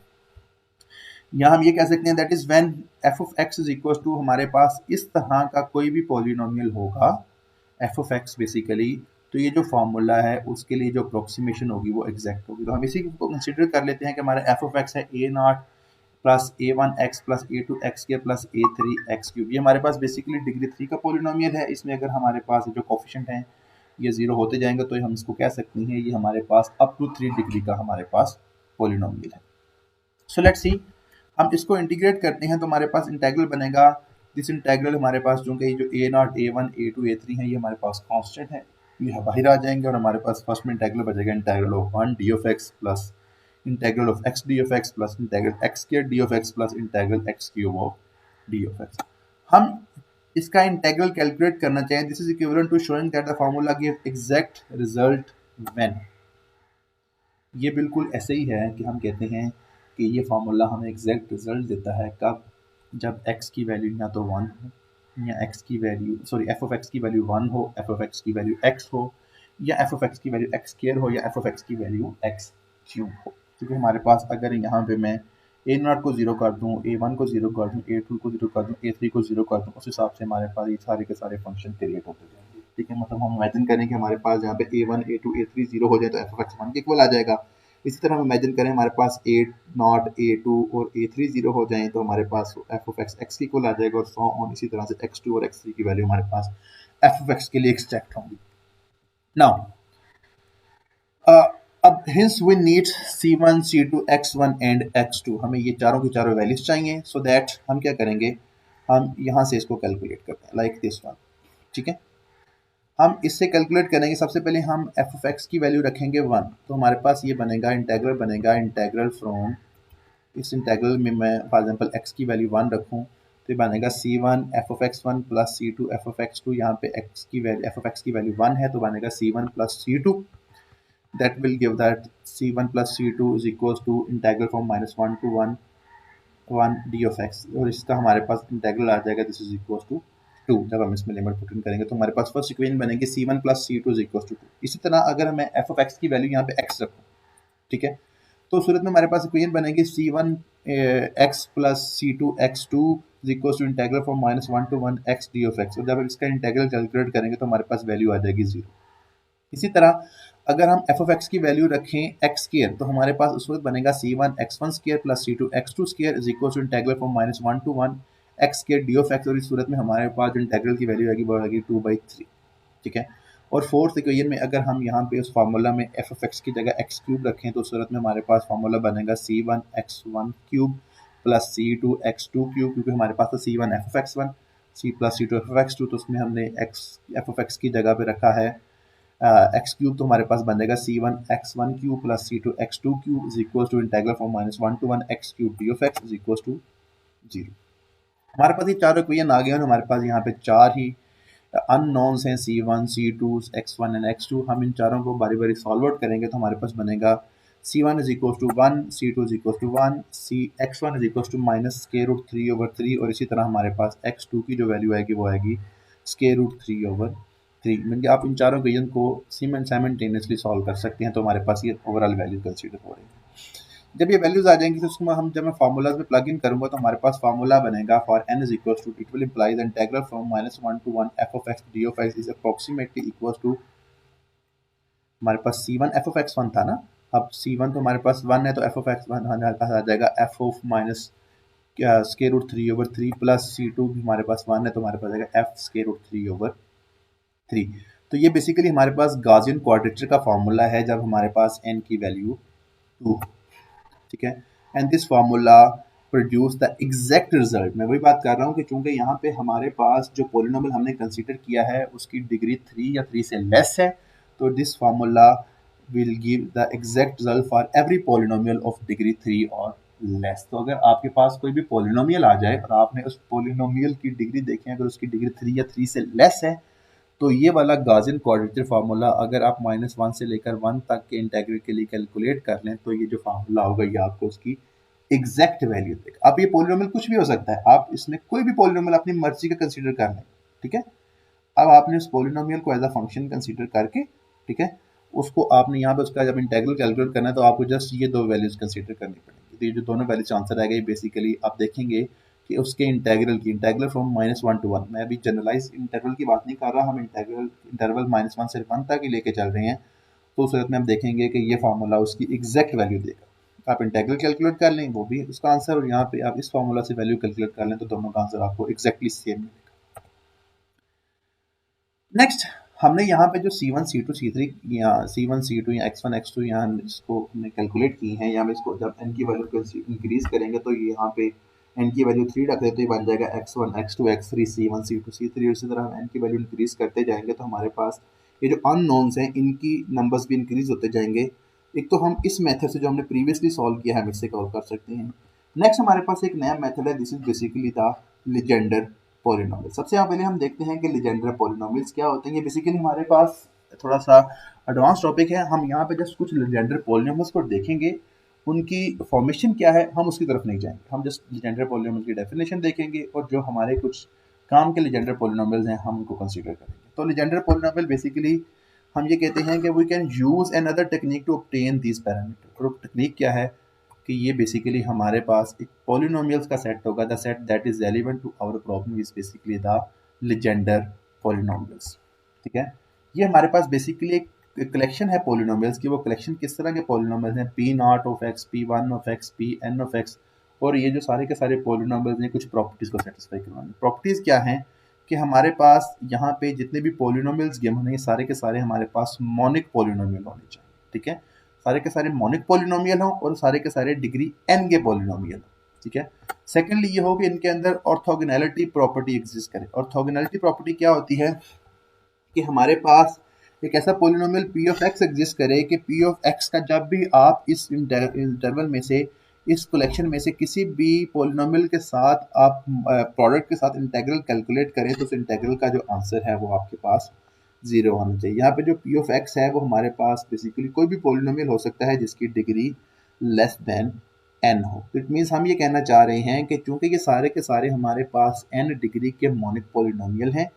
यहाँ हम ये कह सकते हैं that is when f of x is equal to हमारे पास इस तरह का कोई भी पॉलिनोमियल होगा f of x बेसिकली, तो ये जो फार्मूला है उसके लिए जो अप्रोक्सीमेशन होगी वो एग्जैक्ट होगी। तो हम इसी को कंसिडर कर लेते हैं कि हमारा f of x है a0 plus a1x plus a2x plus a3x cube. ये हमारे पास बेसिकली डिग्री 3 का पॉलिनोमियल है। इसमें अगर हमारे पास जो कोफिशिएंट हैं ये 0 होते जाएंगे तो हम इसको कह सकते हैं ये हमारे पास अप टू 3 डिग्री का हमारे पास पॉलिनोमियल है। सो लेट्स सी, हम इसको इंटीग्रेट करते हैं तो हमारे पास इंटीग्रल बनेगा। दिस इंटीग्रल हमारे पास जो कि जो a0 a1 a2 a3 है ये हमारे पास कांस्टेंट है, ये बाहर आ जाएंगे और हमारे पास फर्स्ट में इंटीग्रल बचेगा integral of 1 d of x plus integral of x d of x plus integral x square d of x plus integral x cube of d of x। हम इसका इंटीग्रल कैलकुलेट करना चाहिए। This is equivalent to showing that the formula give exact result when. ये बिल्कुल ऐसे ही है कि हम कहते हैं कि ये फार्मूला हमें एग्जैक्ट रिजल्ट देता है कब, जब x की वैल्यू या तो 1 हो या x की वैल्यू f of x की वैल्यू 1 हो, f of x की वैल्यू x हो, या f of x की वैल्यू x स्क्वायर हो, या f of x की वैल्यू x क्यूब हो। क्योंकि हमारे पास अगर यहाँ पे मैं a0 को 0 कर दूँ, a1 को 0 कर दूँ, a2 को 0 कर दूँ, a3 को 0 कर दूँ, उस हिसाब से हमारे पास ये सारे के सारे फंक्शन क्रिएट होते जाएंगे, ठीक है। मतलब हम इमेजिन करें कि हमारे पास यहाँ पे a1 a2 a3 0 हो जाए तो f of x 1 के इक्वल आ जाएगा। इसी तरह हम इमेजिन करें हमारे पास a0 a2 और a3 0 हो जाएं तो हमारे पास f of x x के इक्वल आ जाएगा, और सो ऑन इसी तरह से x2 और x3 की वैल्यू हमारे पास f of x के लिए एक्सट्रैक्ट होंगी। नाउ अब hints we need c1 c2 x1 and x2, हमें ये चारों की चारों वैल्यूज चाहिए। सो दैट हम क्या करेंगे, हम यहाँ से इसको कैलकुलेट करते हैं लाइक दिस वन, ठीक है। हम इससे कैलकुलेट करेंगे, सबसे पहले हम f of x की वैल्यू रखेंगे 1, तो हमारे पास ये बनेगा इंटीग्रल बनेगा इंटीग्रल फ्रॉम, इस इंटीग्रल में मैं फॉर एग्जांपल x की वैल्यू 1 रखूँ तो ये बनेगा c1 f of x1 plus c2 f of x2। यहाँ पे x की वैल्यू f of x की वैल्यू 1 है तो बनेगा c1 plus c2, that will give that c1 plus c2 is equals to integral from -1 to 1 d of x, और इसका हमारे पास इंटीग्रल आ जाएगा दिस इज इक्वल्स टू 2। जब हम इसमें लिमिट पुट इन करेंगे तो हमारे पास फर्स्ट इक्वेशन बनेगी c1 plus c2 is equals to 2। इसी तरह अगर मैं f of x की वैल्यू यहाँ पे x रखूँ, ठीक है, तो उस सूरत में हमारे पास इक्वेशन बनेगी c1 x plus c2 x2 is equals to integral from -1 to 1 x d of x, और जब इसका इंटीग्रल कैलकुलेट करेंगे तो हमारे पास वैल्यू आ जाएगी 0। इसी तरह अगर हम एफ ऑफ एक्स की वैल्यू रखें एक्स स्क्वायर तो हमारे पास उस वक्त बनेगा c1 x1 square plus c2 x2 square is equal to integral from -1 to 1 x square d of x, और इस सूरत में हमारे पास जो इंटीग्रल की वैल्यू आएगी वो आएगी 2/3। ठीक है। और फोर्थ इक्वेशन में अगर हम यहाँ पे उस फार्मूला में एफ ऑफ एक्स की जगह एक्स क्यूब रखें तो उस सूरत में हमारे पास फार्मूला बनेगा c1 x1 cube plus c2 x2 cube, क्योंकि हमारे पास तो c1 f of x one c plus c2 f of x two, तो उसमें हमने एक्स एफ ऑफ एक्स की जगह पे रखा है एक्स क्यूब, तो हमारे पास बनेगा c1 x1 cube plus c2 x2 cube is equal to integral from -1 to 1 x cube d of x is equal to 0। हमारे पास ये चार इक्वेशन आ गए और हमारे पास यहाँ पे चार ही अननोन्स हैं c1 c2 x1 and x2। हम इन चारों को बारी बारी सॉल्व आउट करेंगे तो हमारे पास बनेगा c1 is equal to 1, c2 is equal to 1, x1 is equal to -√3/3, और इसी तरह हमारे पास x2 की जो वैल्यू आएगी वो आएगी √3/3। मतलब आप इन चारों इक्वेशन को साइमल्टेनियसली सॉल्व कर सकते हैं, तो हमारे पास ये ओवरऑल वैल्यू कंसीडर हो रही है। जब ये वैल्यूज आ जाएंगी तो उसको हम जब मैं फार्मूलाज में प्लग इन करूंगा तो हमारे पास फार्मूला बनेगा for n is equal to, it will imply the integral from -1 to 1 f of x d of x is approximately equal to, हमारे पास c1 f of x1 था ना, अब c1 तो हमारे पास 1 है तो f of x1 हमारे पास आ जाएगा f of minus √3/3 plus c2 भी हमारे पास 1 है तो हमारे पास आएगा f √3/3। तो ये बेसिकली हमारे पास गॉसियन क्वाड्रेचर का फार्मूला है जब हमारे पास n की वैल्यू 2। ठीक है। And this formula produce the exact result. मैं वही बात कर रहा हूँ कि चूंकि यहाँ पे हमारे पास जो पोलिनोमियल हमने कंसीडर किया है उसकी डिग्री 3 या 3 से लेस है, तो this formula will give the exact result for every polynomial of degree 3 और लेस। तो अगर आपके पास कोई भी पोलिनोमियल आ जाए और आपने उस पोलिनोमियल की डिग्री देखें, अगर उसकी डिग्री 3 या 3 से लेस है, तो ये वाला गॉसियन क्वाड्रेचर फार्मूला अगर आप -1 से लेकर 1 तक के इंटीग्रल के लिए कैलकुलेट कर लें तो ये जो फार्मूला होगा ये आपको उसकी एग्जैक्ट वैल्यू देगा। अब ये पोलिनोमियल कुछ भी हो सकता है, आप इसमें कोई भी पोलिनोमियल अपनी मर्जी का कंसीडर कर लें। ठीक है। अब आपने उस पोलिनोमियल को एज अ फंक्शन कंसीडर करके, ठीक है, उसको आपने यहाँ पे उसका जब इंटीग्रल कैलकुलेट करना है तो आपको जस्ट ये दो वैल्यूज कंसीडर करनी पड़ेगी। तो ये जो दोनों वैल्यूज आंसर आएगा ये बेसिकली आप देखेंगे कि उसके इंटीग्रल फ्रॉम -1 to 1, मैं अभी जनरलाइज इंटरवल की बात नहीं कर रहा, हम इंटरवल -1 से 1 तक ही लेके चल रहे हैं, तो उस सूरत में हम देखेंगे कि ये फार्मूला उसकी एग्जैक्ट वैल्यू देगा। आप इंटीग्रल कैलकुलेट कर लें वो भी उसका आंसर, और यहाँ पे आप इस फार्मूला से वैल्यू कैलकुलेट कर लें तो दोनों का आंसर आपको एग्जैक्टली सेम मिलेगा। नेक्स्ट हमने यहाँ पे जो c1 c2 c3 या c1 c2 या x1 x2 यहाँ इसको हमने कैलकुलेट की हैं, या इसको जब n की वैल्यू को इंक्रीज करेंगे तो ये यहाँ पे n की वैल्यू 3 रख देते तो ये बन जाएगा x1 x2 x3 c1 c2 c3, और इसी तरह हम n की वैल्यू इंक्रीज करते जाएंगे तो हमारे पास ये जो अननोन्स हैं इनकी नंबर्स भी इंक्रीज होते जाएंगे। एक तो हम इस मेथड से जो हमने प्रीवियसली सॉल्व किया है हम इससे कॉल कर सकते हैं। नेक्स्ट हमारे पास एक नया मेथड है, this is basically the Legender polynomial. सबसे पहले हम देखते हैं कि लीजेंडर पॉलिनोमियल्स क्या होते हैं। ये बेसिकली हमारे पास थोड़ा सा एडवांस टॉपिक है, हम यहाँ पे जस्ट कुछ लीजेंडर पॉलिनोमियल्स को देखेंगे, उनकी फॉर्मेशन क्या है हम उसकी तरफ नहीं जाएंगे, हम जस्ट लीजेंडर पॉलिनोमियल की डेफिनेशन देखेंगे और जो हमारे कुछ काम के लीजेंडर पॉलिनोमियल्स हैं हम उनको कंसीडर करेंगे। तो लीजेंडर पॉलिनोमियल बेसिकली हम ये कहते हैं कि we can use another technique to obtain this parameter. और टेक्निक क्या है कि ये बेसिकली हमारे पास एक पॉलिनोमियल्स का सेट होगा, the set that is relevant to our problem is basically the Legendre polynomials. ठीक है। ये हमारे पास बेसिकली एक कलेक्शन है पॉलिनोमियल्स की। वो कलेक्शन किस तरह के पॉलिनोमियल्स हैं, p0 of x, p1 of x, pn of x, और ये जो सारे के सारे पॉलिनोमियल्स हैं कुछ प्रॉपर्टीज को सेटिस्फाई करवाएंगे। प्रॉपर्टीज क्या हैं कि हमारे पास यहाँ पे जितने भी पॉलिनोमियल्स गिवन होंगे सारे के सारे हमारे पास मोनिक पॉलिनोमियल होने चाहिए। ठीक है। सारे के सारे मोनिक पॉलिनोमियल हो और सारे के सारे डिग्री n के पॉलिनोमियल। ठीक है। सेकेंडली ये हो कि इनके अंदर ऑर्थोगोनैलिटी प्रॉपर्टी एग्जिस्ट करे। ऑर्थोगोनैलिटी प्रॉपर्टी क्या होती है कि हमारे पास एक ऐसा polynomial p of x exist करे कि p ऑफ x का जब भी आप इस इंटरवल में से, इस कलेक्शन में से किसी भी पॉलिनोमियल के साथ आप प्रोडक्ट के साथ इंटीग्रल कैलकुलेट करें तो उस इंटीग्रल का जो आंसर है वो आपके पास 0 होना चाहिए। यहाँ पे जो p ऑफ x है वो हमारे पास बेसिकली कोई भी पॉलिनोमियल हो सकता है जिसकी डिग्री लेस देन n हो। इट मीन्स हम ये कहना चाह रहे हैं कि चूंकि ये सारे के सारे हमारे पास n डिग्री के मोनिक पॉलिनोमियल हैं,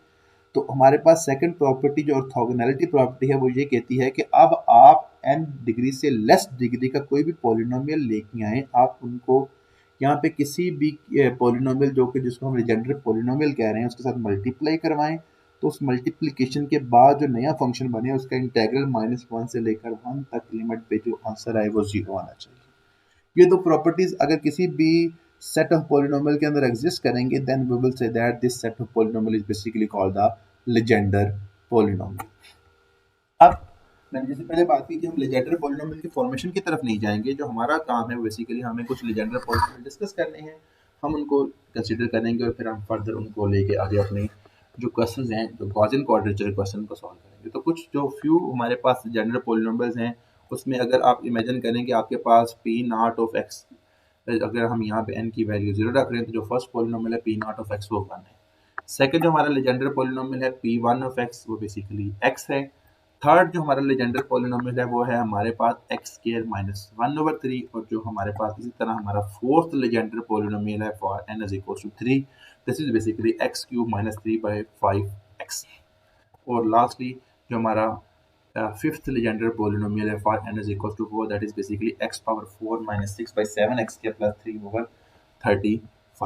तो हमारे पास सेकंड प्रॉपर्टी जो ऑर्थोगोनैलिटी प्रॉपर्टी है वो ये कहती है कि अब आप n डिग्री से लेस डिग्री का कोई भी पॉलिनोमियल लेके आए, आप उनको यहाँ पे किसी भी पॉलिनोमियल जो कि जिसको हम लीजेंडर पॉलिनोमियल कह रहे हैं उसके साथ मल्टीप्लाई करवाएं तो उस मल्टीप्लिकेशन के बाद जो नया फंक्शन बने उसका इंटेग्रल -1 से लेकर 1 तक लिमिट पे जो आंसर आए वो 0 आना चाहिए। ये दो प्रॉपर्टीज अगर किसी भी सेट ऑफ पॉलिनोमियल के अंदर एग्जिस्ट करेंगे then we will say that this set of polynomial is basically called the Legendre polynomial. अब मैंने जैसे पहले बात की कि हम लेजेंडर पॉलिनोमियल की फॉर्मेशन की तरफ नहीं जाएंगे, जो हमारा काम है बेसिकली हमें कुछ लेजेंडर पॉलिनोमियल डिस्कस करने हैं, हम उनको कंसीडर करेंगे और फिर हम फर्दर उनको लेके आगे अपने जो क्वेश्चंस हैं जो गॉसियन क्वाड्रेचर क्वेश्चन को सॉल्व करेंगे। तो कुछ जो फ्यू हमारे पास लेजेंडर पॉलिनोमियल्स हैं उसमें अगर आप इमेजिन करें कि आपके पास पी नॉट ऑफ एक्स, अगर हम यहाँ पे n की वैल्यू 0 रख रहे हैं तो जो फर्स्ट पॉलिनोमियल है पी नॉट ऑफ एक्स वो 1 है। सेकंड जो हमारा लेजेंडर पॉलिनोमियल है पी वन ऑफ एक्स वो बेसिकली x है। थर्ड जो हमारा लेजेंडर पॉलिनोमियल है वो है हमारे पास एक्स स्क्वायर माइनस 1/3, और जो हमारे पास इसी तरह हमारा फोर्थ लेजेंडर पॉलिनोमियल है for n is equal to 3, this is basically x cube minus 3/5x। और लास्टली जो हमारा फिफ्थ लेजेंडर पॉलिनोमियल है for n is equal to 4, that is basically x power 4 minus 6/7x के plus 3/35।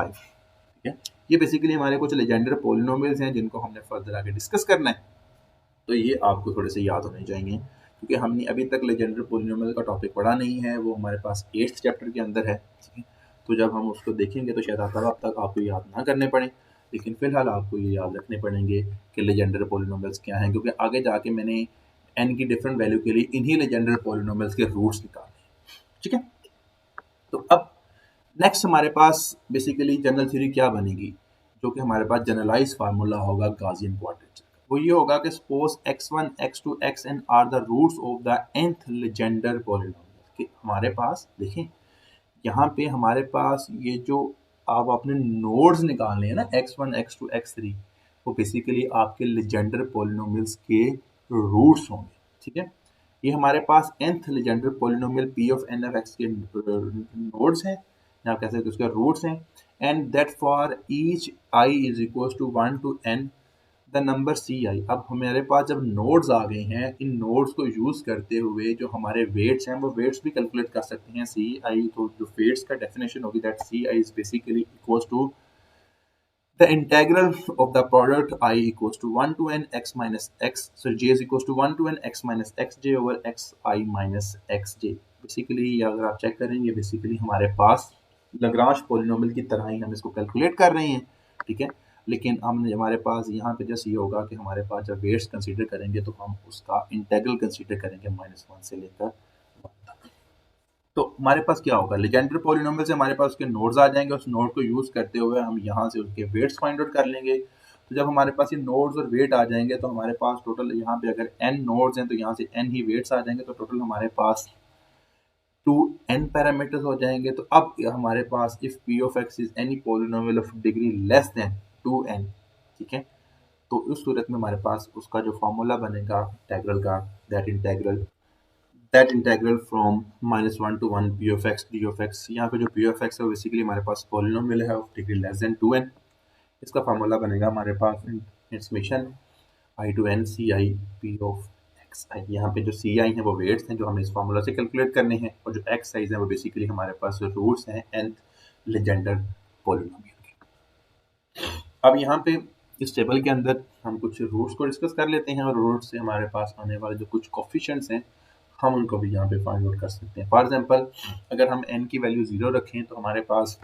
ठीक है, ये basically हमारे कुछ लेजेंडर पॉलिनोमियल्स हैं जिनको हमने फर्दर आगे डिस्कस करना है, तो ये आपको थोड़े से याद होने चाहिए क्योंकि हमने अभी तक लेजेंडर पॉलिनोमियल का टॉपिक पढ़ा नहीं है, वो हमारे पास 8th चैप्टर के अंदर है। ठीक है, तो जब हम उसको देखेंगे तो शायद अब तक आपको याद ना करने पड़े, लेकिन फिलहाल आपको ये याद रखने पड़ेंगे कि लेजेंडर पॉलिनोमियल्स क्या हैं, क्योंकि आगे जाके मैंने n की डिफरेंट वैल्यू के लिए इन्हीं लेजेंडर पॉलिनोमियल्स के रूट्स निकालने हैं। ठीक है, तो अब नेक्स्ट हमारे पास बेसिकली जनरल थ्योरी क्या बनेगी, जो कि हमारे पास जनरलाइज फार्मूला होगा गॉसियन क्वाड्रेचर। वो ये होगा कि suppose x1 x2 xn are the roots of the nth Legendre polynomial. कि हमारे पास देखें यहाँ पे हमारे पास ये जो आप अपने नोड्स निकालने हैं ना x1 x2 x3, वो बेसिकली आपके लेजेंडर पॉलिनोमियल्स के रूट्स होंगे। ठीक है, ये हमारे पास nth Legendre polynomial p of n of x के नोड्स हैं, या कह सकते हैं उसके रूट्स हैं, and that for each i is equal to 1 to n the number ci। अब हमारे पास जब नोड्स आ गए हैं, इन नोड्स को यूज करते हुए जो हमारे वेट्स हैं वो वेट्स भी कैलकुलेट कर सकते हैं ci। तो जो वेट्स का डेफिनेशन होगी that ci is basically equal to the integral of the product i equal to 1 to n x minus x, so j is equals to 1 to n x minus xj over xi minus xj। Basically अगर आप check करेंगे basically हमारे पास Lagrange polynomial की तरह ही हम इसको calculate कर रहे हैं। ठीक है, लेकिन हमने हमारे पास यहाँ पे जैसे ये होगा कि हमारे पास जब वेट्स कंसीडर करेंगे तो हम उसका इंटेग्रल कंसीडर करेंगे -1 से लेकर 1 तक। तो हमारे पास क्या होगा, लेजेंडर पॉलिनोमियल से हमारे पास उसके नोड्स आ जाएंगे, उस नोड को यूज करते हुए हम यहाँ से उसके वेट्स फाइंड आउट कर लेंगे। तो जब हमारे पास ये नोड्स और वेट आ जाएंगे तो हमारे पास टोटल यहाँ पे अगर n नोड्स हैं तो यहाँ से n ही वेट्स आ जाएंगे, तो टोटल हमारे पास 2n पैरामीटर्स हो जाएंगे। तो अब हमारे पास if p of x is any polynomial of degree less than 2n, ठीक है, तो उस सूरत में हमारे पास उसका जो फॉर्मूला बनेगा इंटेग्रल का, that integral from -1 to 1 p of x d of x। यहाँ पे जो p of x है बेसिकली हमारे पास पॉलिनोमियल है of degree less than 2n। इसका फॉर्मूला बनेगा हमारे पास summation i to n ci p of xi। यहाँ पे जो ci हैं वो वेट्स हैं जो हमें इस फार्मूला से कैलकुलेट करने हैं, और जो x साइज है वो बेसिकली हमारे पास रूट्स हैं nth लेजेंडर पॉलिनोमियल के। अब यहाँ पे इस टेबल के अंदर हम कुछ रूट्स को डिस्कस कर लेते हैं, और रूट्स से हमारे पास आने वाले जो कुछ कोफिशिएंट्स हैं हम उनको भी यहाँ पे फाइंड आउट कर सकते हैं। फॉर एग्जांपल अगर हम n की वैल्यू 0 रखें तो हमारे पास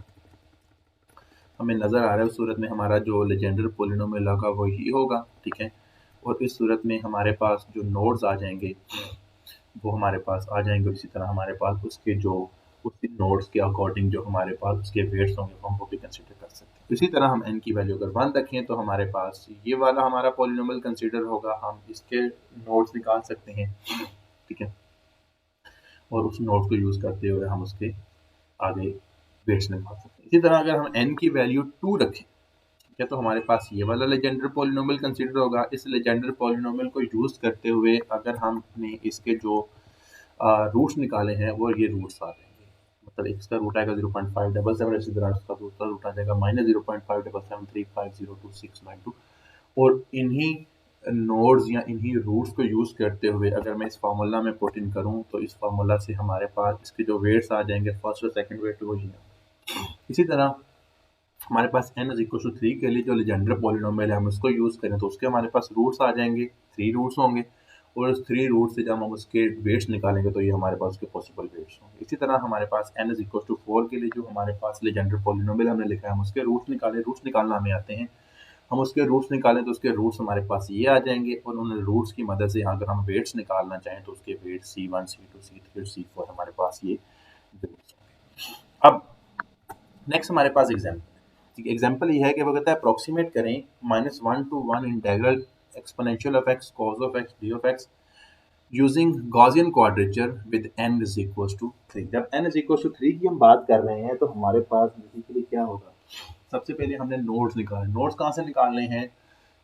हमें नज़र आ रहा है उस सूरत में हमारा जो लेजेंडर पॉलिनोमियल होगा वो ही होगा। ठीक है, और इस सूरत में हमारे पास जो नोड्स आ जाएंगे वो हमारे पास आ जाएंगे, इसी तरह हमारे पास उसके जो उसी नोड्स के अकॉर्डिंग जो हमारे पास उसके वेट्स होंगे हम वो भी कंसिडर कर सकते हैं। इसी तरह हम n की वैल्यू अगर 1 रखें तो हमारे पास ये वाला हमारा पॉलिनोमियल कंसिडर होगा, हम इसके नोड्स निकाल सकते हैं। ठीक है, और उस नोड को यूज करते हुए हम उसके आगे वेट्स निकाल सकते हैं। इसी तरह अगर हम n की वैल्यू 2 रखें, ठीक है, तो हमारे पास ये वाला लेजेंडर पॉलिनोमियल कंसीडर होगा। इस लेजेंडर पॉलिनोमियल को यूज करते हुए अगर हमने इसके जो रूट्स निकाले हैं वो ये रूट्स आ जाएंगे, मतलब इसका रूट आएगा 0.577, इसी तरह उसका दूसरा रूट आ जाएगा -0.577350269 और इन्हीं नोड्स या इन्हीं रूट्स को यूज करते हुए अगर मैं इस फार्मूला में पुट इन करूं तो इस फार्मूला से हमारे पास इसके जो वेट्स आ जाएंगे फर्स्ट और सेकंड वेट वो ही है। इसी तरह हमारे पास n इज इक्वल टू 3 के लिए जो लेजेंडर पॉलिनोमियल है हम उसको यूज़ करें तो उसके हमारे पास रूट्स आ जाएंगे, 3 रूट्स होंगे, और उस 3 रूट से जब हम उसके वेट्स निकालेंगे तो ये हमारे पास उसके पॉसिबल वेट्स होंगे। इसी तरह हमारे पास n इज इक्वल टू 4 के लिए जो हमारे पास लेजेंडर पॉलिनोमियल हमने लिखा है हम उसके रूट्स निकालें, रूट्स निकालना हमें आते हैं, हम उसके रूट्स निकालें तो उसके रूट्स हमारे पास ये आ जाएंगे, और उन रूट्स की मदद से अगर हम वेट्स निकालना चाहें तो उसके वेट्स C1 C2 C3 और C4 हमारे पास ये वेट्स होंगे। अब नेक्स्ट हमारे पास एग्जाम्पल ये है कि वो कहता है अप्रोक्सीमेट करें -1 to 1 integral exponential of x cos of x D of x using Gaussian quadrature with n is equal to 3। जब n इज इक्वल टू 3 की हम बात कर रहे हैं तो हमारे पास बेसिकली क्या होगा, सबसे पहले हमने नोड्स निकाले, नोड्स कहाँ से निकालने हैं,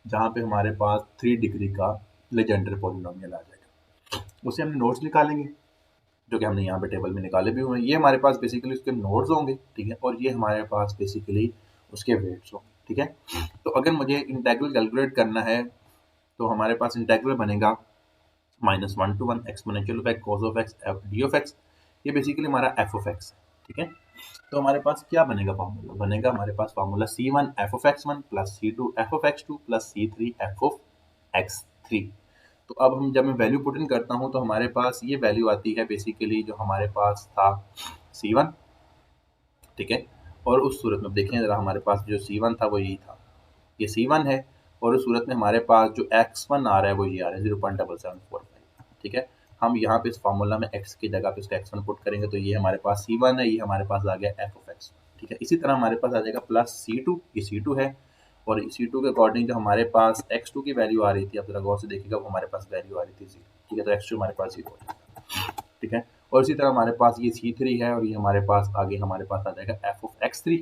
जहाँ पे हमारे पास 3 डिग्री का लेजेंडर पॉलिनोमियल आ जाएगा, उससे हमने नोड्स निकालेंगे जो कि हमने यहाँ पे टेबल में निकाले भी हुए हैं। ये हमारे पास बेसिकली उसके नोड्स होंगे, ठीक है, और ये हमारे पास बेसिकली उसके वेट्स होंगे, ठीक है। तो अगर मुझे इंटेग्रल कैलकुलेट करना है तो हमारे पास इंटेग्रल बनेगा -1 to 1 exponential of x cos of x D of x, ये बेसिकली हमारा एफ ऑफ एक्स है, ठीक है। तो हमारे पास क्या बनेगा, फार्मूला बनेगा हमारे पास formula C1 f of x 1 plus C2 f of x 2 plus C3 f of x 3। तो अब हम जब मैं वैल्यू पुट इन करता हूँ तो हमारे पास ये वैल्यू आती है बेसिकली जो हमारे पास था C1, ठीक है, और उस सूरत में देखें ज़रा हमारे पास जो C1 था वो यही था, ये C1 है, और उस सूरत में हमारे पास जो X1 आ रहा है वो ये आ रहा है 0.7745, ठीक है। हम यहाँ पे इस फार्मूला में x की जगह पे इसका x1 पुट करेंगे तो ये हमारे पास C1 है, ये हमारे पास आ गया f ऑफ x, ठीक है। इसी तरह हमारे पास आ जाएगा प्लस C2, ये C2 है, और C2 के अकॉर्डिंग जो हमारे पास x2 की वैल्यू आ रही थी, आप जरा गौर से देखिएगा वो हमारे पास वैल्यू आ रही थी 0, ठीक है, तो x2 हमारे पास 0 हो जाएगा, ठीक है। और इसी तरह हमारे पास ये C3 है, और ये हमारे पास आगे हमारे पास आ जाएगा f ऑफ x3,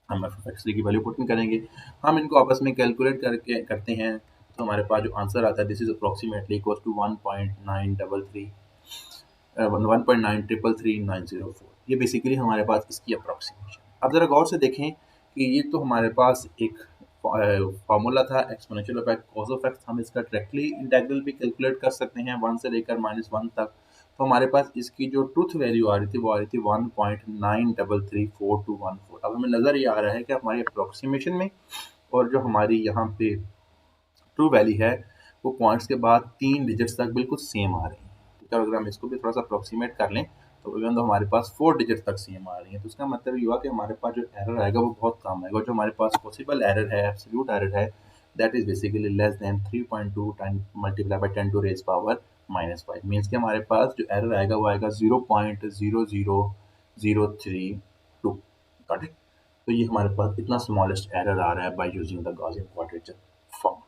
हम एफ ऑफ एक्स3 की वैल्यू पुट इन करेंगे, हम इनको आपस में कैलकुलेट करके करते हैं तो हमारे पास जो आंसर आता है this is approximately equal to 1.933904, ये बेसिकली हमारे पास इसकी अप्रोक्सीमेशन। अब ज़रा गौर से देखें कि ये तो हमारे पास एक फार्मूला था exponential of x cos of x, हम इसका डायरेक्टली इंटीग्रल भी कैलकुलेट कर सकते हैं 1 से लेकर -1 तक, तो हमारे पास इसकी जो ट्रूथ वैल्यू आ रही थी वो आ रही थी 1.933414। अब हमें नज़र ये आ रहा है कि हमारी अप्रोक्सीमेशन में और जो हमारी यहाँ पे ट्रू वैल्यू है वो पॉइंट्स के बाद 3 डिजिट्स तक बिल्कुल सेम आ रही है, ठीक है। अगर हम इसको भी थोड़ा सा अप्रोक्सीमेट कर लें तो इवन तो हमारे पास 4 डिजिट तक सेम आ रही है, तो इसका मतलब ये हुआ कि हमारे पास जो एरर आएगा वो बहुत कम आएगा, जो हमारे पास पॉसिबल एरर है, एब्सोल्यूट एरर है, that is basically less than 3.2 multiply by 10 to raise power -5, means कि हमारे पास जो एरर आएगा वो आएगा 0.00032, गॉट इट। तो ये हमारे पास इतना स्मॉलेस्ट एरर आ रहा है bye using the Gaussian quadrature formula.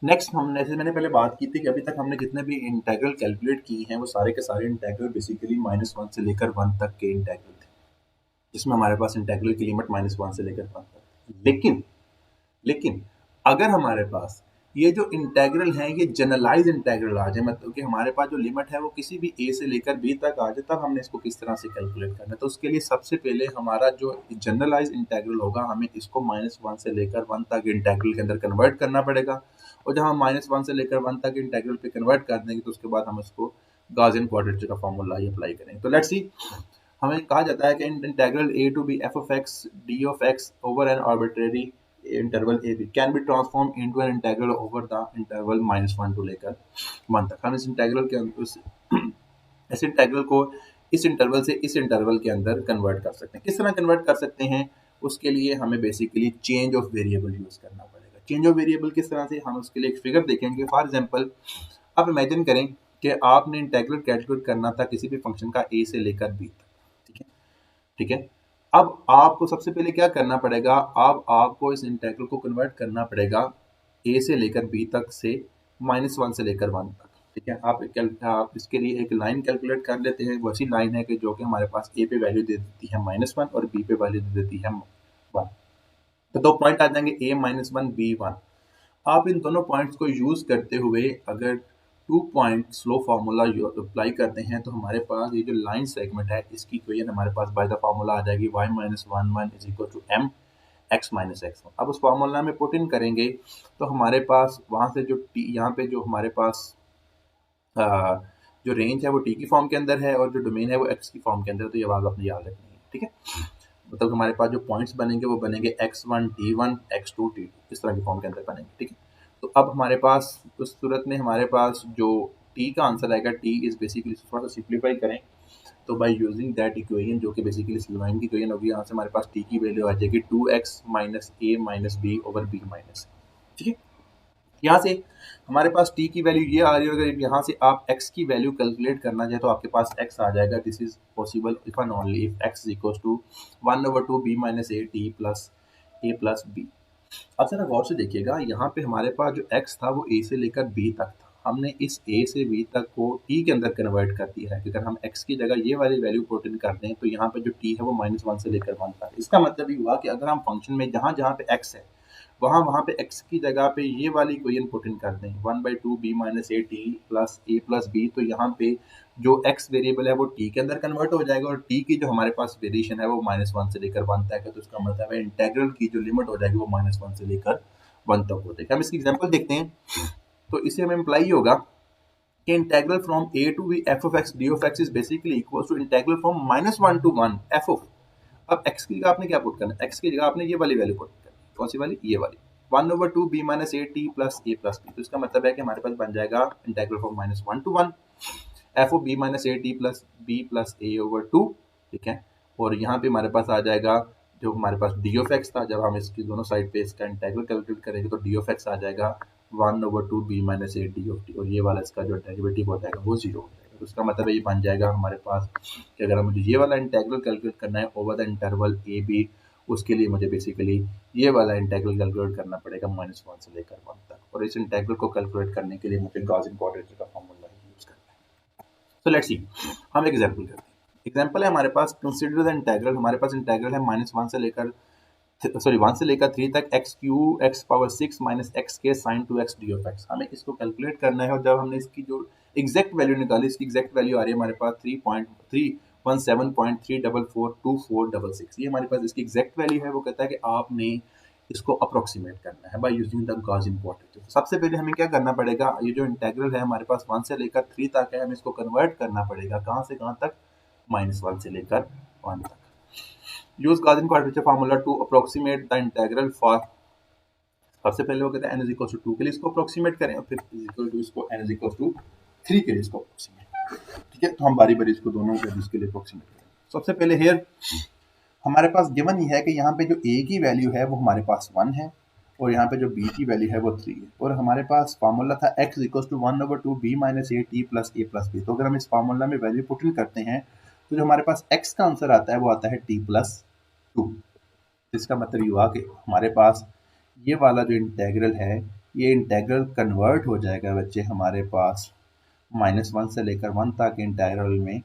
Next हमने जैसे मैंने पहले बात की थी कि अभी तक हमने जितने भी इंटेग्रल कैलकुलेट किए हैं वो सारे के सारे इंटेग्रल बेसिकली -1 से लेकर 1 तक के इंटेग्रल थे, जिसमें हमारे पास इंटेग्रल की लिमिट -1 से लेकर 1 तक थी। लेकिन अगर हमारे पास ये जो इंटेग्रल है ये जनरलाइज इंटेग्रल आ जाए, मतलब कि हमारे पास जो लिमिट है वो किसी भी a से लेकर b तक आ जाए, तब हमने इसको किस तरह से कैलकुलेट करना है। तो उसके लिए सबसे पहले हमारा जो जनरलाइज इंटेग्रल होगा हमें इसको -1 से लेकर 1 तक इंटेग्रल के अंदर कन्वर्ट करना पड़ेगा, और जब हम -1 से लेकर 1 तक इंटेग्रल पे कन्वर्ट कर देंगे तो उसके बाद हम इसको गॉसियन क्वाड्रेचर का फॉर्मूला ही अप्लाई करेंगे। तो लेट्स सी, हमें कहा जाता है कि integral a to b f of x d of x over an arbitrary interval a b can be transform into an integral over the interval -1 to लेकर 1 तक। हम इस इंटीग्रल के इस इंटीग्रल को इस इंटरवल से इस इंटरवल के अंदर कन्वर्ट कर सकते हैं। किस तरह कन्वर्ट कर सकते हैं, उसके लिए हमें basically change of variable use करना पड़ेगा। चेंज ऑफ वेरिएबल किस तरह से, हम उसके लिए एक फिगर देखेंगे। फॉर एग्जांपल आप इमेजिन करें कि आपने इंटीग्रल कैलकुलेट करना था किसी भी फंक्शन का a से लेकर b तक, ठीक है, ठीक है। अब आपको सबसे पहले क्या करना पड़ेगा, अब आपको इस इंटीग्रल को कन्वर्ट करना पड़ेगा a से लेकर b तक से -1 से लेकर 1 तक, ठीक है। आप इसके लिए एक लाइन कैलकुलेट कर लेते हैं, वैसी लाइन है कि जो कि हमारे पास a पे वैल्यू दे देती है -1 और b पे वैल्यू दे देती है 1, तो 2 पॉइंट आ जाएंगे a-1 b1। आप इन दोनों पॉइंट्स को यूज करते हुए अगर 2 पॉइंट स्लो फार्मूला अप्लाई करते हैं तो हमारे पास ये जो लाइन सेगमेंट है इसकी इक्वेशन हमारे पास बाय द फार्मूला आ जाएगी y-1 is equal to m x minus x1। अब उस फार्मूला में पुट इन करेंगे तो हमारे पास वहाँ से जो t यहाँ पे जो हमारे पास जो रेंज है वो t की फॉर्म के अंदर है और जो डोमेन है वो x की फॉर्म के अंदर है, तो ये बात आपने याद रखनी है, ठीक है। मतलब हमारे पास जो पॉइंट्स बनेंगे वो बनेंगे x1 t1 x2 t2, इस तरह के फॉर्म के अंदर बनेंगे, ठीक है। तो अब हमारे पास उस सूरत में हमारे पास जो t का आंसर आएगा, t इज बेसिकली, थोड़ा सा सिंप्लीफाई करें तो बाय यूजिंग दैट इक्वेशन जो कि बेसिकली सिल्वाइन की इक्वेशन होगी, यहाँ से हमारे पास t की वैल्यू आ जाएगी 2x minus a minus b over b minus, ठीक है। यहाँ से हमारे पास t की वैल्यू ये आ रही है, अगर यहाँ से आप x की वैल्यू कैलकुलेट करना चाहे तो आपके पास x आ जाएगा, this is possible if and only if x is equal to 1/2 b minus a t plus a plus b। अब जरा गौर से देखिएगा, यहाँ पे हमारे पास जो x था वो a से लेकर b तक था, हमने इस a से b तक को t के अंदर कन्वर्ट कर दिया है। अगर हम x की जगह ये वाली वैल्यू पुट इन कर दें तो यहाँ पे जो t है वो -1 से लेकर 1 तक, इसका मतलब ये हुआ कि अगर हम फंक्शन में जहाँ जहाँ पे x है वहाँ पे x की जगह पे ये वाली इक्वेशन पुट इन कर दें 1/2 b minus a t plus a plus b, तो यहाँ पे जो x वेरिएबल है वो t के अंदर कन्वर्ट हो जाएगा और t की जो हमारे पास वेरिएशन है वो -1 से लेकर 1 तक है, तो इसका मतलब है इंटेग्रल की जो लिमिट हो जाएगी वो -1 से लेकर 1 तक हो जाएगी। हम इसकी एग्जांपल देखते हैं, तो इससे हमें इम्प्लाई होगा कि integral from a to b f of x d of x is basically equal to integral from -1 to 1 f of, अब x की जगह आपने क्या पुट करना है, x की जगह आपने ये वाली वैल्यू पुट करनी है, कौन सी वाली, ये वाली 1/2 b minus a t plus a plus b, तो इसका मतलब है कि हमारे पास बन जाएगा integral from -1 to 1 f of b minus a t plus b plus a over 2, ठीक है। और यहाँ पे हमारे पास आ जाएगा जो हमारे पास d of x था, जब हम इसकी दोनों साइड पे इसका इंटेग्रल कैलकुलेट करेंगे तो d of x आ जाएगा 1/2 b minus a t of t, और ये वाला इसका जो डेरिवेटिव हो जाएगा वो 0 हो जाएगा। तो इसका मतलब है ये बन जाएगा हमारे पास कि अगर मुझे ये वाला इंटेग्रल कैलकुलेट करना है over the interval a b, उसके लिए मुझे बेसिकली ये वाला इंटेग्रल कैलकुलेट करना पड़ेगा -1 से लेकर 1 तक, और इस इंटेग्रल को कैलकुलेट करने के लिए मुझे गॉसियन क्वाड्रेचर का फॉर्मूला यूज करना है। सो लेट्स सी, हम एक एग्जांपल करते हैं। एग्जांपल है हमारे पास, कंसीडर द इंटेग्रल, हमारे पास इंटेग्रल है -1 से लेकर 1 से लेकर 3 तक x cube x power 6 minus x के sine 2x d of x, हमें इसको कैलकुलेट करना है। और जब हमने इसकी जो एग्जैक्ट वैल्यू निकाली, इसकी एग्जैक्ट वैल्यू आ रही है हमारे पास 3.317.3442466, ये हमारे पास इसकी एग्जैक्ट वैल्यू है। वो कहता है कि आपने इसको अप्रोक्सीमेट करना है bye using the Gaussian quadrature. सबसे पहले हमें क्या करना पड़ेगा, ये जो इंटेग्रल है हमारे पास 1 से लेकर 3 तक है, हमें इसको कन्वर्ट करना पड़ेगा कहाँ से कहाँ तक, -1 से लेकर 1 तक। Use Gaussian quadrature formula to approximate the integral for, सबसे पहले वो कहते हैं n इज इक्वल टू 2 के लिए इसको अप्रोक्सीमेट करें, और फिर इज इक्वल टू इसको n इज इक्वल टू 3 के लिए इसको अप्रोक्सीमेट, ठीक है। तो हम बारी बारी इसको दोनों वैल्यूज के लिए अप्रोक्सीमेट करें। सबसे पहले हियर हमारे पास गिवन ये है कि यहाँ पे जो a की वैल्यू है वो हमारे पास 1 है और यहाँ पे जो b की वैल्यू है वो 3 है, और हमारे पास फार्मूला था x equal to 1/2 b minus a t plus a plus b। तो अगर हम इस फार्मूला में वैल्यू पुट इन करते हैं तो जो हमारे पास x का आंसर आता है वो आता है t प्लस 2। इसका मतलब ये हुआ कि हमारे पास ये वाला जो इंटेग्रल है ये इंटेग्रल कन्वर्ट हो जाएगा बच्चे हमारे पास -1 से लेकर 1 तक इंटेग्रल में,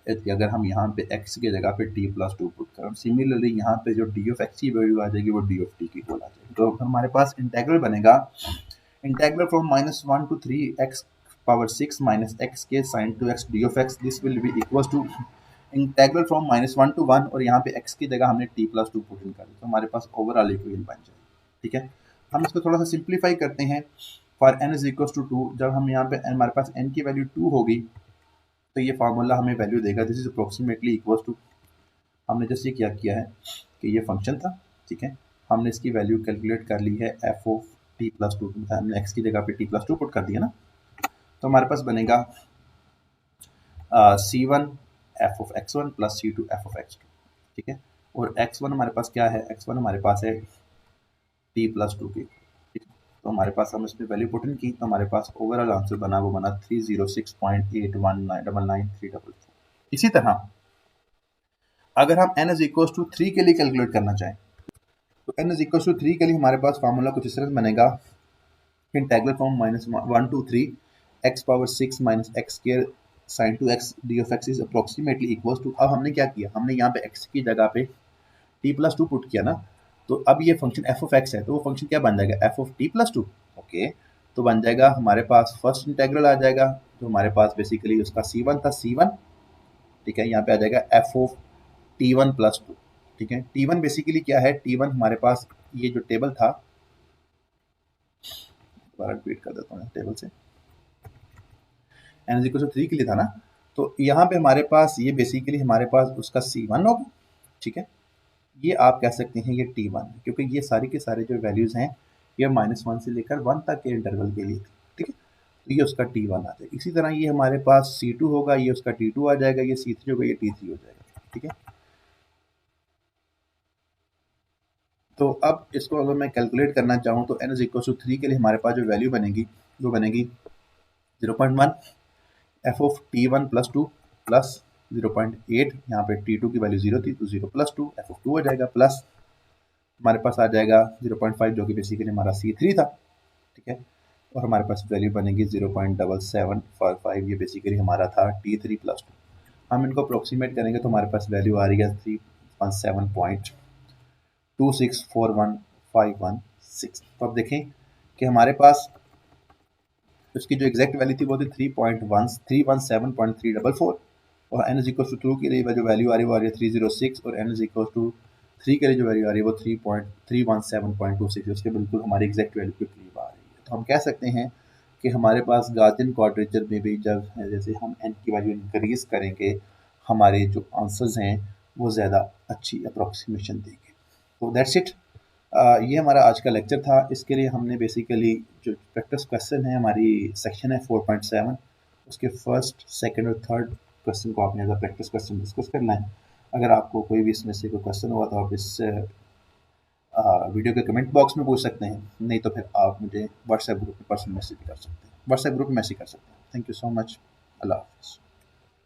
अगर हम यहाँ पे x की जगह पे t प्लस 2 पुट करें। सिमिलरली यहाँ पे जो d ऑफ x की वैल्यू आ जाएगी वो d ऑफ t की इक्वल आ जाएगी। तो हमारे पास इंटेग्रल बनेगा integral from -1 to 3 x power 6 minus x के sine 2x d of x, this will be equal to integral from -1 to 1, और यहाँ पे x की जगह हमने t प्लस 2 पुट इन कर दिया, तो हमारे पास ओवरऑल इक्वेशन बन जाएगी, ठीक है। हम इसको थोड़ा सा सिंप्लीफाई करते हैं। For n is equal to 2, जब हम यहाँ पे हमारे पास n की वैल्यू 2 होगी तो ये फार्मूला हमें वैल्यू देगा, this is approximately equal to, हमने जैसे क्या किया है कि ये फंक्शन था, ठीक है, हमने इसकी वैल्यू कैलकुलेट कर ली है f ऑफ t प्लस 2, हमने x की जगह पे t प्लस 2 पुट कर दिया ना, तो हमारे पास बनेगा c1 f of x1 plus c2 f of x2, ठीक है। और x1 हमारे पास क्या है, x1 हमारे पास है t प्लस 2 की, तो हमारे पास हम इसमें वैल्यू पुट इन की तो हमारे पास ओवरऑल आंसर बना वो बना 306.819344। इसी तरह अगर हम n इज इक्वल टू 3 के लिए कैलकुलेट करना चाहें तो n इज इक्वल टू 3 के लिए हमारे पास फार्मूला कुछ इस तरह बनेगा, integral from -1 to 3 x power 6 minus x square sine 2x d of x is approximately equal to, अब हमने क्या किया, हमने यहाँ पे x की जगह पे t प्लस 2 पुट किया ना, तो अब ये फंक्शन f ऑफ x है तो वो फंक्शन क्या बन जाएगा, f of t plus 2, okay. तो बन जाएगा हमारे पास फर्स्ट इंटेग्रल आ जाएगा, तो हमारे पास बेसिकली उसका c1 था c1, ठीक है, यहाँ पे आ जाएगा f ऑफ t1 प्लस 2, ठीक है। t1 बेसिकली क्या है, t1 हमारे पास ये जो टेबल था, दोबारा रिपीट कर देता हूँ टेबल से, n इज इक्वल टू 3 के लिए था ना, तो यहाँ पे हमारे पास ये बेसिकली हमारे पास उसका c1 होगा, ठीक है। ये आप कह सकते हैं ये T1 है, क्योंकि ये सारी के सारे जो वैल्यूज़ हैं ये -1 से लेकर 1 तक के इंटरवल के लिए थी, ठीक है। तो ये उसका T1 आ जाएगा। इसी तरह ये हमारे पास C2 होगा, ये उसका T2 आ जाएगा, ये C3 होगा, ये T3 हो जाएगा, ठीक है। तो अब इसको अगर मैं कैलकुलेट करना चाहूँ तो n=3 के लिए हमारे पास जो वैल्यू बनेगी वो बनेगी 0.1 F of T1 plus 2 plus 0.8, यहाँ पे T2 की वैल्यू 0 थी तो 0 प्लस 2 एफ ऑफ 2 हो जाएगा, प्लस हमारे पास आ जाएगा 0.5 जो कि बेसिकली हमारा C3 था, ठीक है। और हमारे पास वैल्यू बनेगी 0.7755, ये बेसिकली हमारा था T3 प्लस 2। हम इनको अप्रोक्सीमेट करेंगे तो हमारे पास वैल्यू आ रही है 317.2641516। तो अब देखें कि हमारे पास उसकी जो एग्जैक्ट वैल्यू थी वो थी 3.1317.344 और n=2 के लिए जो वैल्यू आ रही है वो आ रही है 306 और n=3 के लिए जो वैल्यू आ रही है वो 3.317.26, उसके बिल्कुल हमारी एग्जैक्ट वैल्यू के करीब आ रही है। तो हम कह सकते हैं कि हमारे पास गॉसियन क्वाड्रेचर में भी जब जैसे हम n की वैल्यू इंक्रीज करेंगे हमारे जो आंसर्स हैं वो ज़्यादा अच्छी अप्रोक्सीमेशन देंगे। तो दैट्स इट। ये हमारा आज का लेक्चर था। इसके लिए हमने बेसिकली जो प्रैक्टिस क्वेश्चन है, हमारी सेक्शन है 4.7, उसके फर्स्ट, सेकंड और थर्ड क्वेश्चन को आपने as a practice question discuss करना है। अगर आपको कोई भी इसमें से कोई क्वेश्चन हुआ तो आप इस वीडियो के कमेंट बॉक्स में पूछ सकते हैं, नहीं तो फिर आप मुझे व्हाट्सएप ग्रुप में पर्सनल मैसेज कर सकते हैं, व्हाट्सएप ग्रुप में मैसेज कर सकते हैं। Thank you so much. Allah हाफ़िज़।